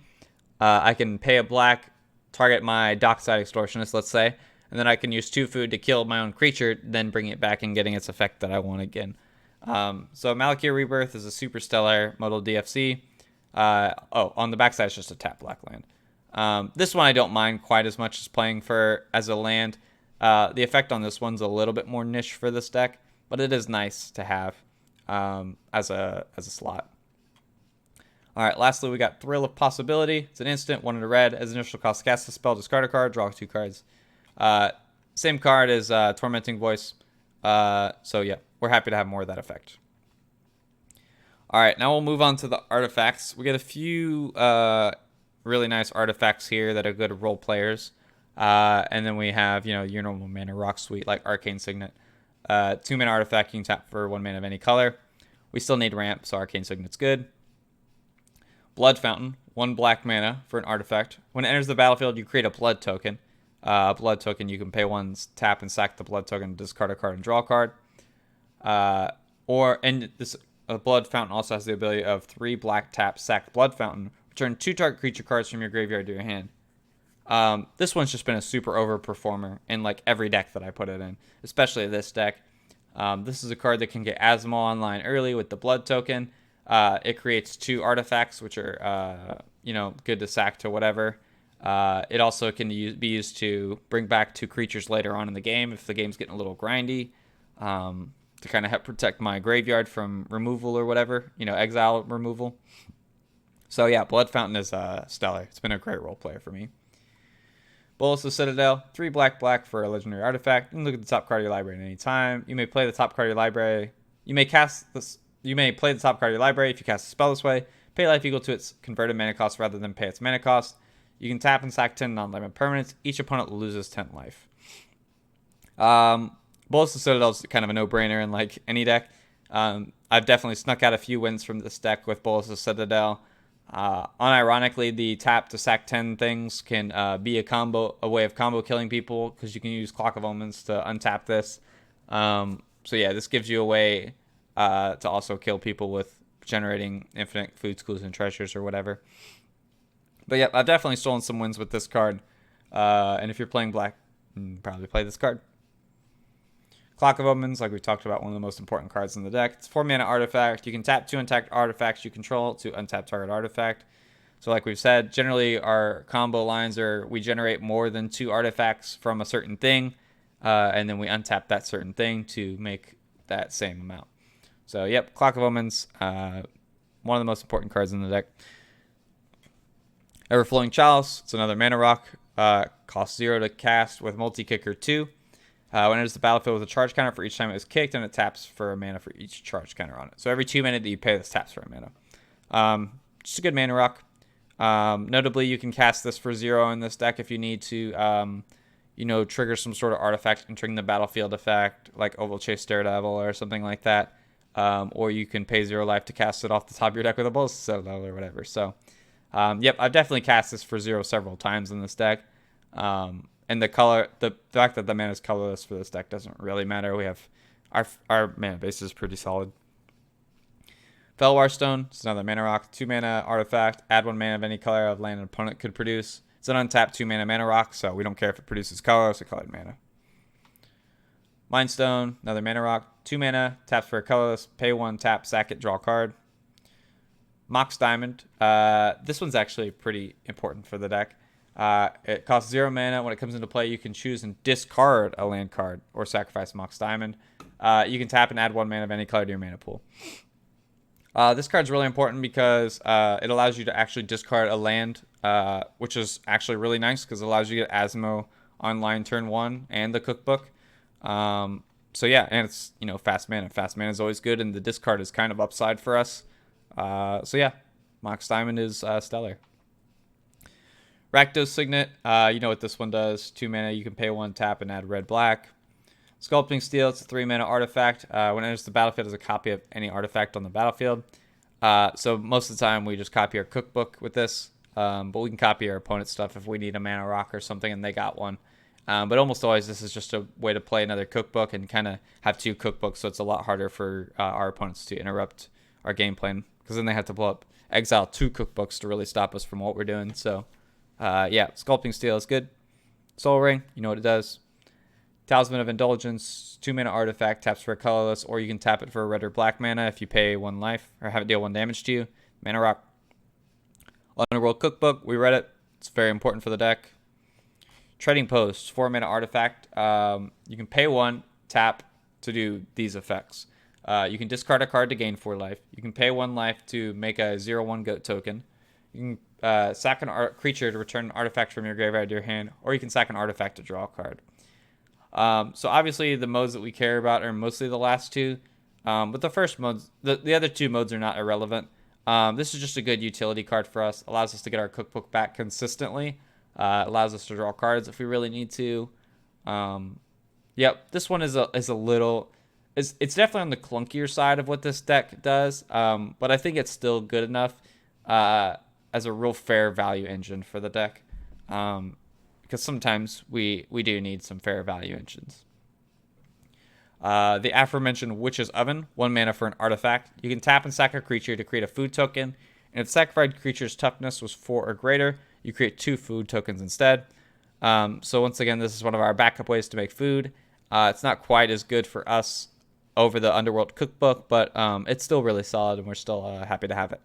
I can pay a black, target my Dockside Extortionist, let's say, and then I can use 2 food to kill my own creature, then bring it back and getting its effect that I want again. So Malakir Rebirth is a super stellar modal DFC. On the backside it's just a tap black land. This one I don't mind quite as much as playing as a land. The effect on this one's a little bit more niche for this deck, but it is nice to have as a slot. All right, lastly, we got Thrill of Possibility. It's an instant, 1 in a red. As initial cost, cast a spell, discard a card, draw 2 cards. Same card as Tormenting Voice. So yeah, we're happy to have more of that effect. All right, now we'll move on to the artifacts. We get a few really nice artifacts here that are good role players. And then we have, your normal mana rock suite like Arcane Signet. 2 mana artifact, you can tap for 1 mana of any color. We still need ramp, so Arcane Signet's good. Blood Fountain, 1 black mana for an artifact. When it enters the battlefield, you create a blood token. Blood token, you can pay 1, tap and sack the blood token, discard a card and draw a card. A Blood Fountain also has the ability of 3 black tap, sack Blood Fountain, return 2 target creature cards from your graveyard to your hand. This one's just been a super overperformer in like every deck that I put it in, especially this deck. This is a card that can get Asmor online early with the blood token. It creates 2 artifacts, which are good to sack to whatever. It also can be used to bring back 2 creatures later on in the game if the game's getting a little grindy, to kind of help protect my graveyard from removal or whatever, exile removal. So yeah, Blood Fountain is stellar. It's been a great role player for me. Bolus of Citadel, 3 black for a legendary artifact. You can look at the top card of your library at any time. You may play the top card of your library. You may play the top card of your library if you cast a spell this way. Pay life equal to its converted mana cost rather than pay its mana cost. You can tap and sack 10 non-limit permanents. Each opponent loses 10 life. Bolus of Citadel is kind of a no-brainer in like any deck. I've definitely snuck out a few wins from this deck with Bolus of Citadel. Unironically, the tap to sack 10 things can be a way of combo killing people, because you can use Clock of Omens to untap this. So yeah, this gives you a way to also kill people with generating infinite food, schools, and treasures or whatever. But yeah, I've definitely stolen some wins with this card. And if you're playing black, probably play this card. Clock of Omens, like we talked about, one of the most important cards in the deck. It's 4 mana artifact. You can tap 2 untapped artifacts you control to untap target artifact. So like we've said, generally our combo lines are we generate more than 2 artifacts from a certain thing, and then we untap that certain thing to make that same amount. So yep, Clock of Omens, one of the most important cards in the deck. Everflowing Chalice, it's another mana rock. Costs 0 to cast with multi-kicker 2. When it enters the battlefield with a charge counter for each time it was kicked, and it taps for a mana for each charge counter on it. So every 2 mana that you pay, this taps for a mana. Just a good mana rock. Notably, you can cast this for 0 in this deck if you need to, trigger some sort of artifact entering the battlefield effect, like Oval Chase Daredevil or something like that. Or you can pay 0 life to cast it off the top of your deck with a Bolus Citadel or whatever. So, yep, I've definitely cast this for 0 several times in this deck. And the fact that the mana is colorless for this deck doesn't really matter. We have our mana base is pretty solid. Felwar Stone, it's another mana rock, 2 mana artifact. Add 1 mana of any color of land an opponent could produce. It's an untapped 2 mana rock, so we don't care if it produces colorless or colored mana. Mind Stone, another mana rock, 2 mana, taps for a colorless, pay 1, tap, sack it, draw a card. Mox Diamond, this one's actually pretty important for the deck. It costs 0 mana. When it comes into play, you can choose and discard a land card or sacrifice Mox Diamond. You can tap and add 1 mana of any color to your mana pool. This card's really important because it allows you to actually discard a land, which is actually really nice because it allows you to get Asmo online turn 1 and the cookbook. So yeah, and it's, fast mana. Fast mana is always good, and the discard is kind of upside for us. So yeah, Mox Diamond is stellar. Rakdos Signet, you know what this one does. 2 mana, you can pay 1, tap, and add red-black. Sculpting Steel, it's a 3 mana artifact. When it enters the battlefield, as a copy of any artifact on the battlefield. So most of the time, we just copy our cookbook with this. But we can copy our opponent's stuff if we need a mana rock or something and they got one. But almost always, this is just a way to play another cookbook and kind of have 2 cookbooks, so it's a lot harder for our opponents to interrupt our game plan, because then they have to exile 2 cookbooks to really stop us from what we're doing. So yeah, Sculpting Steel is good. Soul Ring, you know what it does. Talisman of Indulgence, 2 mana artifact, taps for a colorless, or you can tap it for a red or black mana if you pay 1 life or have it deal 1 damage to you. Mana rock. Underworld Cookbook, we read it. It's very important for the deck. Treading Post, 4 mana artifact. You can pay 1, tap to do these effects. You can discard a card to gain 4 life. You can pay 1 life to make a 0/1 goat token. You can sack a creature to return an artifact from your graveyard to your hand, or you can sack an artifact to draw a card. So obviously the modes that we care about are mostly the last 2. But the first modes, the other 2 modes are not irrelevant. This is just a good utility card for us. Allows us to get our cookbook back consistently. Allows us to draw cards if we really need to. Yep, this one is a little... It's definitely on the clunkier side of what this deck does. But I think it's still good enough as a real fair value engine for the deck. Because sometimes we do need some fair value engines. The aforementioned Witch's Oven, 1 mana for an artifact. You can tap and sack a creature to create a food token, and if the sacrificed creature's toughness was 4 or greater, you create 2 food tokens instead. So once again, this is one of our backup ways to make food. It's not quite as good for us over the Underworld Cookbook, but it's still really solid, and we're still happy to have it.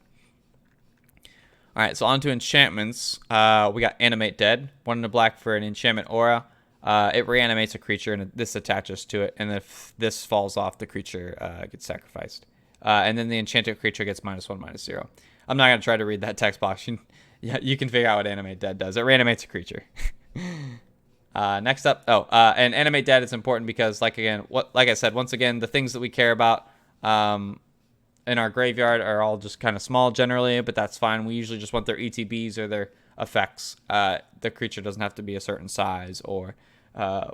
Alright, so on to enchantments. We got Animate Dead, 1 in a black for an enchantment aura. It reanimates a creature, and this attaches to it, and if this falls off, the creature gets sacrificed. And then the enchanted creature gets -1, -0. I'm not going to try to read that text box. You can figure out what Animate Dead does. It reanimates a creature. Next up, and Animate Dead is important because, like I said, once again, the things that we care about in our graveyard are all just kind of small generally, but that's fine. We usually just want their ETBs or their effects. The creature doesn't have to be a certain size, or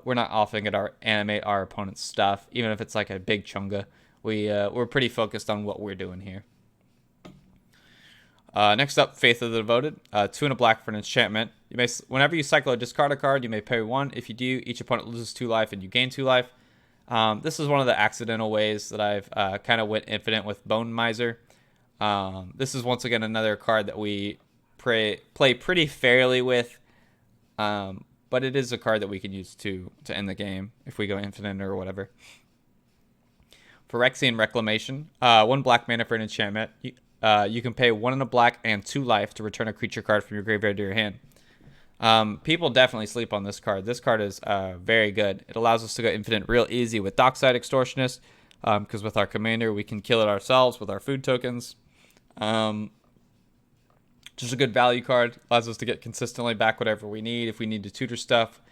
we're not often going to animate our opponent's stuff, even if it's like a big chunga. We're pretty focused on what we're doing here. Next up, Faith of the Devoted, 2 in a black for an enchantment. Whenever you cycle or discard a card, you may pay 1. If you do, each opponent loses 2 life and you gain 2 life. This is one of the accidental ways that I've kind of went infinite with Bonemiser. This is once again another card that we play pretty fairly with, but it is a card that we can use to end the game if we go infinite or whatever. For Rexian Reclamation, 1 black mana for an enchantment. You can pay 1 in a black and 2 life to return a creature card from your graveyard to your hand. People definitely sleep on this card. This card is very good. It allows us to go infinite real easy with Dockside Extortionist, because with our commander, we can kill it ourselves with our food tokens. Just a good value card. Allows us to get consistently back whatever we need. If we need to tutor stuff,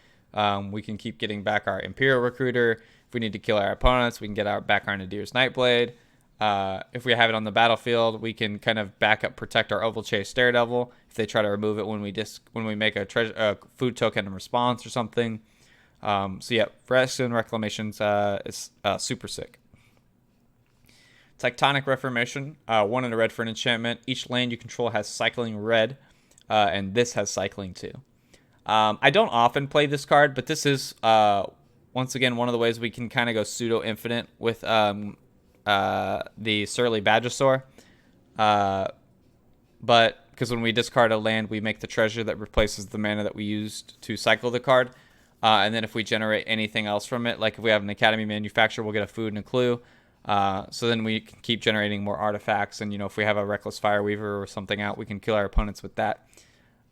we can keep getting back our Imperial Recruiter. If we need to kill our opponents, we can get back our Nadir's Nightblade. If we have it on the battlefield, we can kind of back up, protect our Oval Chase Daredevil if they try to remove it when we make a food token in response or something. So yeah, Rexian Reclamations is super sick. Tectonic Reformation, 1 in a red for an enchantment. Each land you control has cycling red, and this has cycling too. I don't often play this card, but this is once again one of the ways we can kind of go pseudo infinite with the Surly Badgersaur. But because when we discard a land, we make the treasure that replaces the mana that we used to cycle the card. And then if we generate anything else from it, like if we have an Academy Manufacturer, we'll get a food and a clue. So then we can keep generating more artifacts. And, if we have a Reckless Fireweaver or something out, we can kill our opponents with that.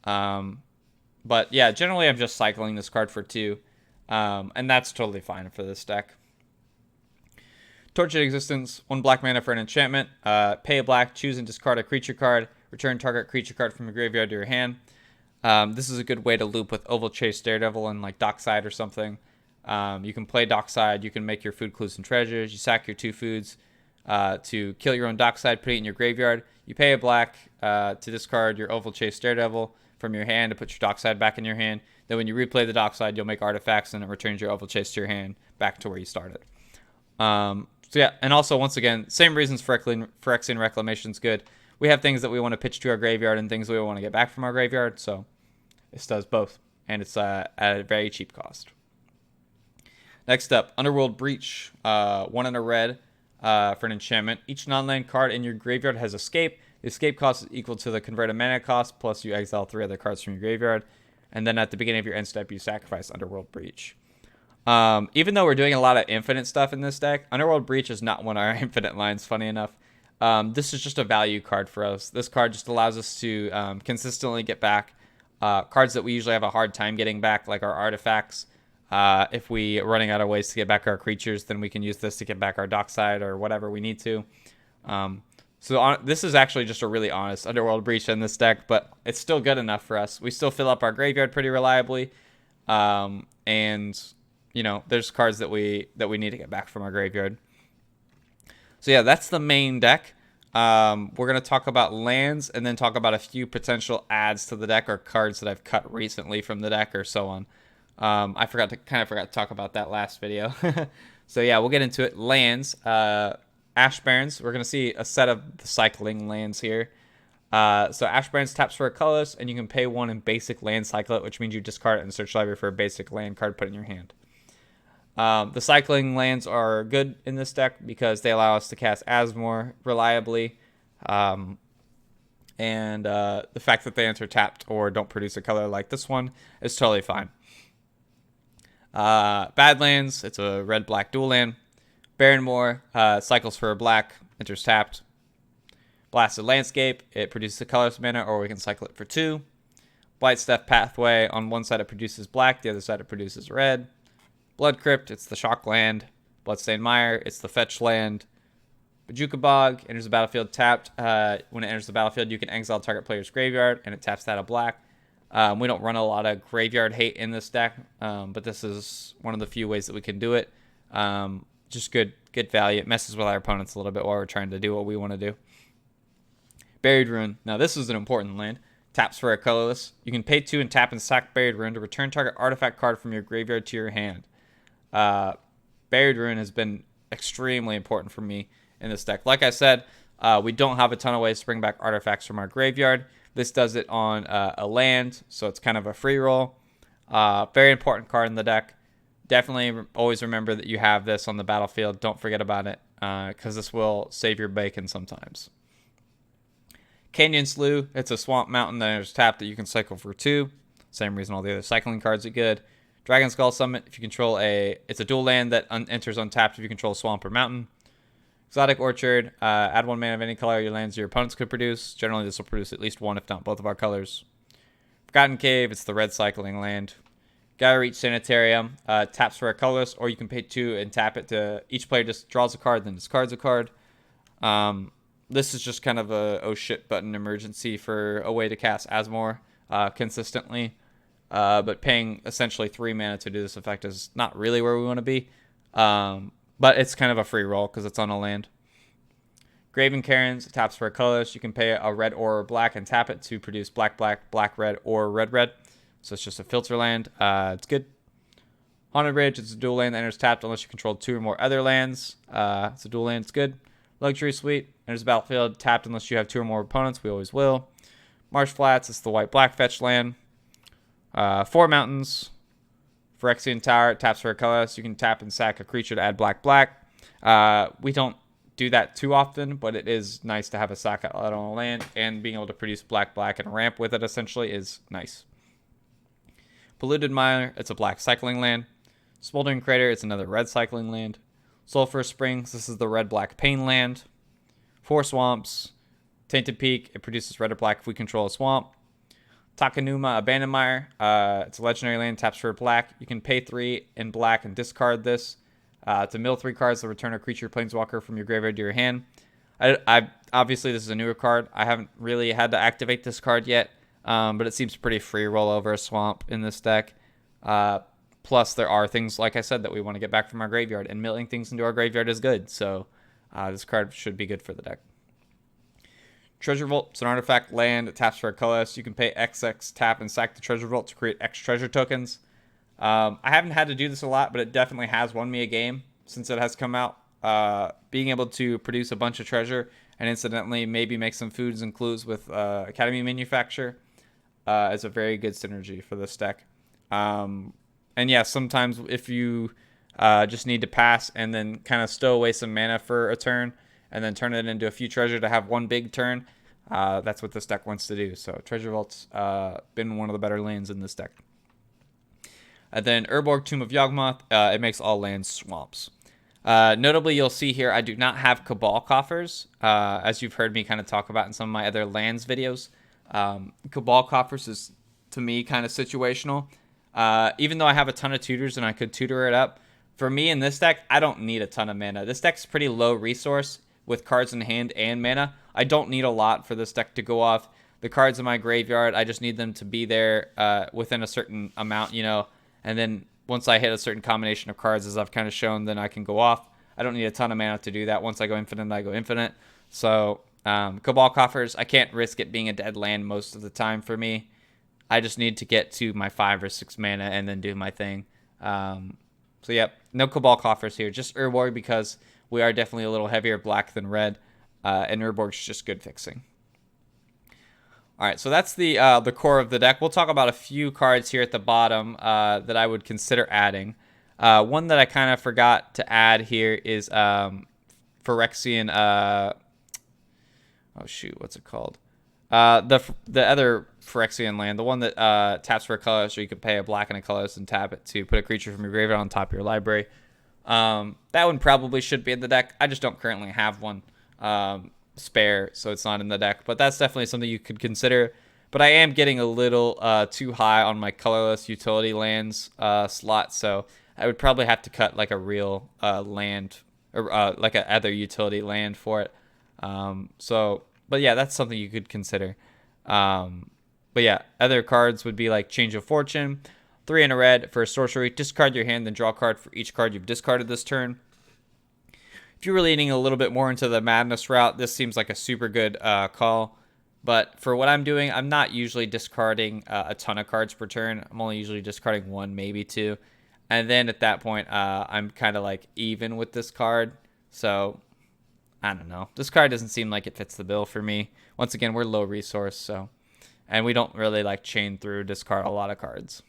But yeah, generally I'm just cycling this card for 2. And that's totally fine for this deck. Tortured Existence, 1 black mana for an enchantment. Pay a black, choose and discard a creature card. Return target creature card from your graveyard to your hand. This is a good way to loop with Oval Chase Daredevil and like Dockside or something. You can play Dockside. You can make your food, clues, and treasures. You sack your 2 foods to kill your own Dockside, put it in your graveyard. You pay a black to discard your Oval Chase Daredevil from your hand to put your Dockside back in your hand. Then when you replay the Dockside, you'll make artifacts and it returns your Oval Chase to your hand back to where you started. So yeah, and also once again, same reasons for Rexian Reclamation is good. We have things that we want to pitch to our graveyard and things we want to get back from our graveyard, so this does both, and it's at a very cheap cost. Next up, Underworld Breach, 1 and a red for an enchantment. Each non-land card in your graveyard has escape. The escape cost is equal to the converted mana cost, plus you exile 3 other cards from your graveyard. And then at the beginning of your end step, you sacrifice Underworld Breach. Even though we're doing a lot of infinite stuff in this deck, Underworld Breach is not one of our infinite lines, funny enough. This is just a value card for us. This card just allows us to consistently get back cards that we usually have a hard time getting back, like our artifacts. If we are running out of ways to get back our creatures, then we can use this to get back our Dockside or whatever we need to. This is actually just a really honest Underworld Breach in this deck, but it's still good enough for us. We still fill up our graveyard pretty reliably, and you know, there's cards that we need to get back from our graveyard. So yeah, that's the main deck. We're going to talk about lands and then talk about a few potential adds to the deck or cards that I've cut recently from the deck or so on. I forgot to talk about that last video. So yeah, we'll get into it. Lands, Ash Barrens. We're going to see a set of the cycling lands here. So Ash Barrens taps for a colorless, and you can pay 1 and basic land cycle it, which means you discard it and search library for a basic land card put in your hand. The cycling lands are good in this deck because they allow us to cast Asmor reliably. And the fact that they enter tapped or don't produce a color like this one is totally fine. Badlands, it's a red-black dual land. Barrenmoor, cycles for a black, enters tapped. Blasted Landscape, it produces a colorless mana, or we can cycle it for 2. Blightstep Pathway, on one side it produces black, the other side it produces red. Blood Crypt, it's the shock land. Bloodstained Mire, it's the fetch land. Bajuka Bog enters the battlefield tapped. When it enters the battlefield, you can exile target player's graveyard, and it taps that a black. We don't run a lot of graveyard hate in this deck, but this is one of the few ways that we can do it. Just good value. It messes with our opponents a little bit while we're trying to do what we want to do. Buried Ruin. Now, this is an important land. Taps for a colorless. You can pay 2 and tap and sack Buried Ruin to return target artifact card from your graveyard to your hand. Buried Ruin has been extremely important for me in this deck. Like I said, we don't have a ton of ways to bring back artifacts from our graveyard. This does it on a land, so it's kind of a free roll. Very important card in the deck. Definitely always remember that you have this on the battlefield. Don't forget about it, because this will save your bacon sometimes. Canyon Slough, it's a swamp mountain that is tapped that you can cycle for 2. Same reason all the other cycling cards are good. Dragon Skull Summit, if you control it's a dual land that enters untapped if you control a swamp or mountain. Exotic Orchard, add 1 mana of any color your lands your opponents could produce. Generally, this will produce at least 1, if not both of our colors. Forgotten Cave, it's the red cycling land. Gyreach Sanitarium, taps for a colorless, or you can pay 2 and tap it to each player just draws a card, then discards a card. This is just kind of a oh shit button emergency for a way to cast Asmor consistently. But paying essentially 3 mana to do this effect is not really where we want to be. But it's kind of a free roll because it's on a land. Graven Cairns, taps for a colorless. You can pay a red or a black and tap it to produce black, black, black, red, or red, red. So it's just a filter land. It's good. Haunted Ridge, it's a dual land that enters tapped unless you control 2 or more other lands. It's a dual land, it's good. Luxury Suite, enters the battlefield tapped unless you have 2 or more opponents. We always will. Marsh Flats, it's the white-black fetch land. 4 Mountains. Phyrexian Tower, it taps for a colorless. You can tap and sack a creature to add black, black. We don't do that too often, but it is nice to have a sack out on a land, and being able to produce black, black, and ramp with it essentially is nice. Polluted Mire, it's a black cycling land. Smoldering Crater, it's another red cycling land. Sulphur Springs, this is the red-black pain land. 4 Swamps. Tainted Peak, it produces red or black if we control a swamp. Takanuma Abandoned Mire, it's a legendary land, taps for black. You can pay 3 in black and discard this. To mill 3 cards to return a creature planeswalker from your graveyard to your hand. I obviously, this is a newer card. I haven't really had to activate this card yet. but it seems pretty free roll over a swamp in this deck. Plus, there are things, like I said, that we want to get back from our graveyard, and milling things into our graveyard is good, so this card should be good for the deck. Treasure Vault, it's an artifact land, it taps for a colorless. You can pay XX, tap, and sack the Treasure Vault to create X treasure tokens. I haven't had to do this a lot, but it definitely has won me a game since it has come out. Being able to produce a bunch of treasure and incidentally maybe make some foods and clues with Academy Manufacture is a very good synergy for this deck. And yeah, sometimes if you just need to pass and then kind of stow away some mana for a turn and then turn it into a few treasure to have one big turn, that's what this deck wants to do. So Treasure Vault's been one of the better lands in this deck. And then Urborg, Tomb of Yawgmoth, it makes all lands swamps. Notably, you'll see here I do not have Cabal Coffers, as you've heard me kind of talk about in some of my other lands videos. Cabal Coffers is, to me, kind of situational. Even though I have a ton of tutors and I could tutor it up, for me in this deck, I don't need a ton of mana. This deck's pretty low resource with cards in hand and mana. I don't need a lot for this deck to go off. The cards in my graveyard, I just need them to be there within a certain amount, you know, and then once I hit a certain combination of cards, as I've kind of shown, then I can go off. I don't need a ton of mana to do that. Once I go infinite, I go infinite. So Cabal Coffers, I can't risk it being a dead land most of the time for me. I just need to get to my 5 or 6 mana and then do my thing. So yep, no Cabal Coffers here. Just Urborg because we are definitely a little heavier black than red. And Urborg's just good fixing. All right, so that's the core of the deck. We'll talk about a few cards here at the bottom that I would consider adding. One that I kind of forgot to add here is Phyrexian. Oh shoot, what's it called? The other Phyrexian land, the one that taps for a color, so you can pay a black and a colorless and tap it to put a creature from your graveyard on top of your library. That one probably should be in the deck. I just don't currently have one spare, so it's not in the deck, but that's definitely something you could consider. But I am getting a little too high on my colorless utility lands slot, so I would probably have to cut like a real land or like a other utility land for it. But yeah, that's something you could consider. But yeah, other cards would be like Change of Fortune, 3 and a red for a sorcery. Discard your hand, then draw a card for each card you've discarded this turn. If you're leaning a little bit more into the madness route, this seems like a super good call. But for what I'm doing, I'm not usually discarding a ton of cards per turn. I'm only usually discarding 1, maybe 2. And then at that point, I'm kind of like even with this card. So, I don't know. This card doesn't seem like it fits the bill for me. Once again, we're low resource, so. And we don't really like chain through, discard a lot of cards.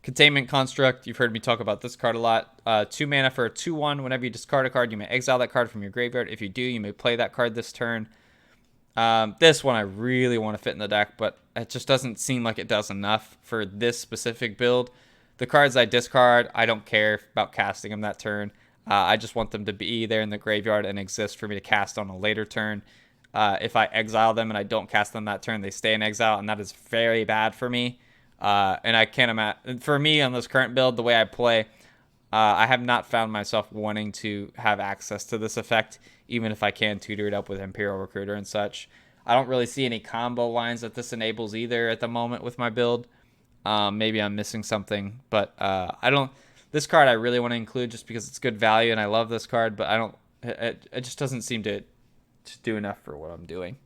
Containment Construct, you've heard me talk about this card a lot. 2 mana for a 2/1. Whenever you discard a card, you may exile that card from your graveyard. If you do, you may play that card this turn. This one I really want to fit in the deck, but it just doesn't seem like it does enough for this specific build. The cards I discard, I don't care about casting them that turn. I just want them to be there in the graveyard and exist for me to cast on a later turn. If I exile them and I don't cast them that turn, they stay in exile, and that is very bad for me. And I can't imagine, for me on this current build, the way I play, I have not found myself wanting to have access to this effect, even if I can tutor it up with Imperial Recruiter and such. I don't really see any combo lines that this enables either at the moment with my build. Maybe I'm missing something, but I don't. This card I really want to include just because it's good value and I love this card, but I don't. It just doesn't seem to do enough for what I'm doing.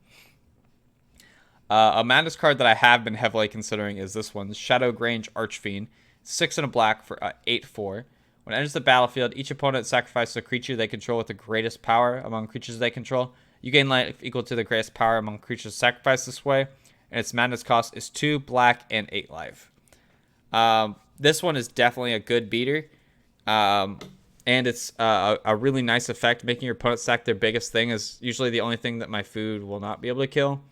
A madness card that I have been heavily considering is this one, Shadow Grange Archfiend, 6 and a black for 8/4. When it enters the battlefield, each opponent sacrifices a creature they control with the greatest power among creatures they control. You gain life equal to the greatest power among creatures sacrificed this way, and its madness cost is 2 black and 8 life. This one is definitely a good beater, and it's a really nice effect. Making your opponent sack their biggest thing is usually the only thing that my food will not be able to kill.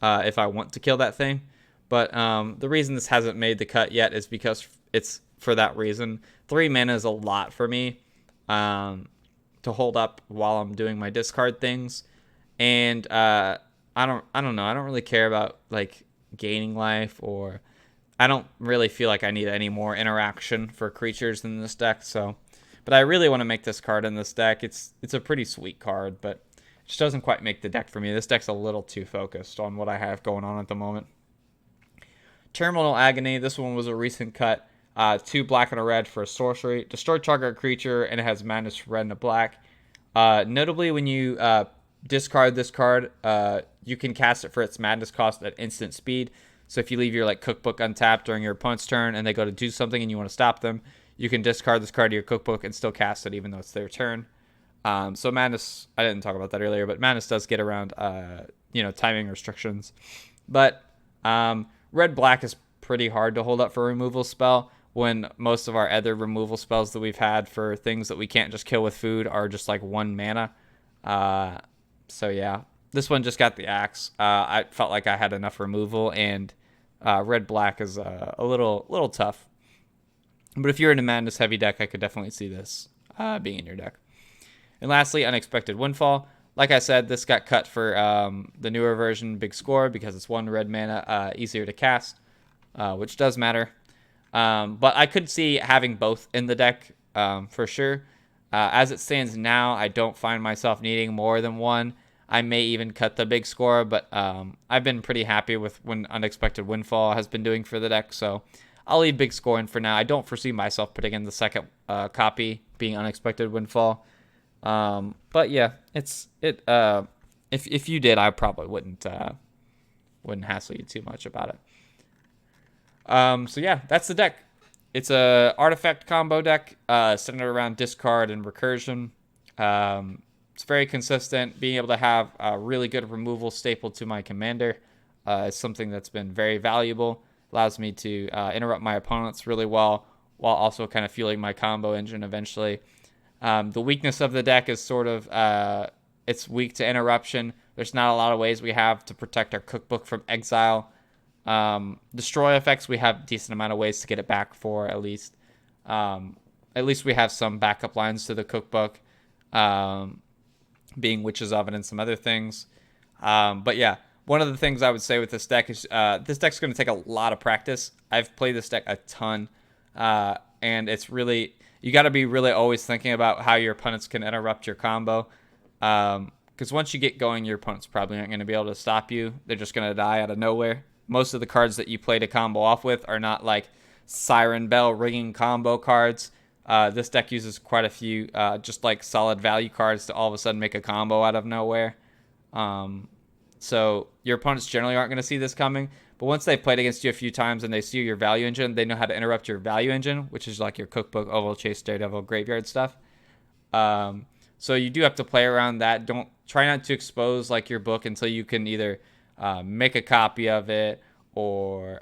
If I want to kill that thing. But the reason this hasn't made the cut yet is because it's for that reason. 3 mana is a lot for me to hold up while I'm doing my discard things. And I don't know. I don't really care about like gaining life, or I don't really feel like I need any more interaction for creatures in this deck. So, but I really want to make this card in this deck. It's a pretty sweet card, but Just doesn't quite make the deck for me. This deck's a little too focused on what I have going on at the moment. Terminal Agony. This one was a recent cut. 2 black and a red for a sorcery. Destroy target creature, and it has madness red and a black. Notably, when you discard this card, you can cast it for its madness cost at instant speed. So if you leave your cookbook untapped during your opponent's turn and they go to do something and you want to stop them, you can discard this card to your cookbook and still cast it even though it's their turn. So madness, I didn't talk about that earlier, but madness does get around timing restrictions. But red-black is pretty hard to hold up for a removal spell when most of our other removal spells that we've had for things that we can't just kill with food are just 1 mana. So yeah, this one just got the axe. I felt like I had enough removal, and red-black is a little tough. But if you're in a madness heavy deck, I could definitely see this being in your deck. And lastly, Unexpected Windfall. Like I said, this got cut for the newer version, Big Score, because it's 1 red mana, easier to cast, which does matter. But I could see having both in the deck for sure. As it stands now, I don't find myself needing more than 1. I may even cut the Big Score, but I've been pretty happy with what Unexpected Windfall has been doing for the deck, so I'll leave Big Score in for now. I don't foresee myself putting in the second copy being Unexpected Windfall. But yeah, if you did, I probably wouldn't hassle you too much about it. So yeah, that's the deck. It's a artifact combo deck centered around discard and recursion. It's very consistent. Being able to have a really good removal staple to my commander is something that's been very valuable. Allows me to interrupt my opponents really well while also kind of fueling my combo engine eventually. The weakness of the deck is sort of it's weak to interruption. There's not a lot of ways we have to protect our cookbook from exile. Destroy effects, we have a decent amount of ways to get it back for at least. At least we have some backup lines to the cookbook, being Witch's Oven and some other things. But yeah, one of the things I would say with this deck is this deck's going to take a lot of practice. I've played this deck a ton, and it's really, you got to be really always thinking about how your opponents can interrupt your combo. Because once you get going, your opponents probably aren't going to be able to stop you. They're just going to die out of nowhere. Most of the cards that you play to combo off with are not Siren Bell ringing combo cards. This deck uses quite a few just solid value cards to all of a sudden make a combo out of nowhere. So your opponents generally aren't going to see this coming. But once they've played against you a few times and they see your value engine, they know how to interrupt your value engine, which is your cookbook, Oval Chase, Daredevil, Graveyard stuff. So you do have to play around that. Don't try not to expose your book until you can either make a copy of it or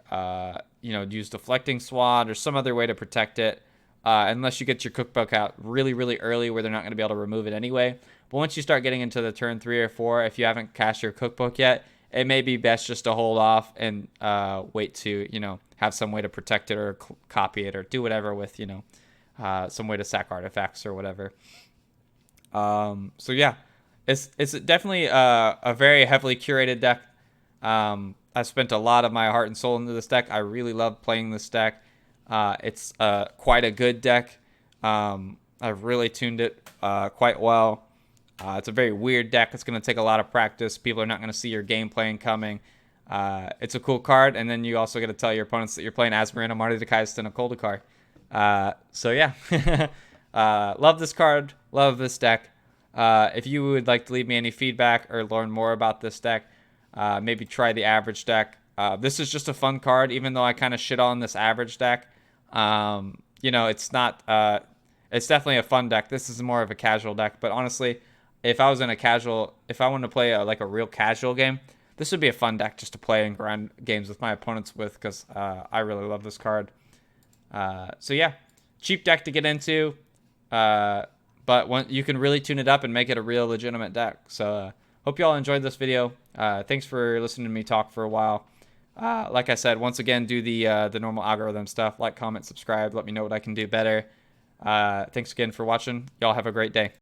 use Deflecting Swat or some other way to protect it. Unless you get your cookbook out really, really early where they're not going to be able to remove it anyway. But once you start getting into the turn 3 or 4, if you haven't cast your cookbook yet, it may be best just to hold off and wait to, have some way to protect it or copy it or do whatever with, some way to sack artifacts or whatever. So yeah, it's definitely a very heavily curated deck. I spent a lot of my heart and soul into this deck. I really love playing this deck. It's quite a good deck. I've really tuned it quite well. It's a very weird deck. It's going to take a lot of practice. People are not going to see your game plan coming. It's a cool card, and then you also got to tell your opponents that you're playing Asmoranomardicadaistinaculdacar. So yeah, love this card. Love this deck. If you would like to leave me any feedback or learn more about this deck, maybe try the average deck. This is just a fun card, even though I kind of shit on this average deck. It's not. It's definitely a fun deck. This is more of a casual deck, but honestly, if I wanted to play a real casual game, this would be a fun deck just to play and grind games with my opponents with, because I really love this card. So yeah, cheap deck to get into, but you can really tune it up and make it a real legitimate deck. So hope you all enjoyed this video. Thanks for listening to me talk for a while. Like I said, once again, do the normal algorithm stuff. Like, comment, subscribe. Let me know what I can do better. Thanks again for watching. Y'all have a great day.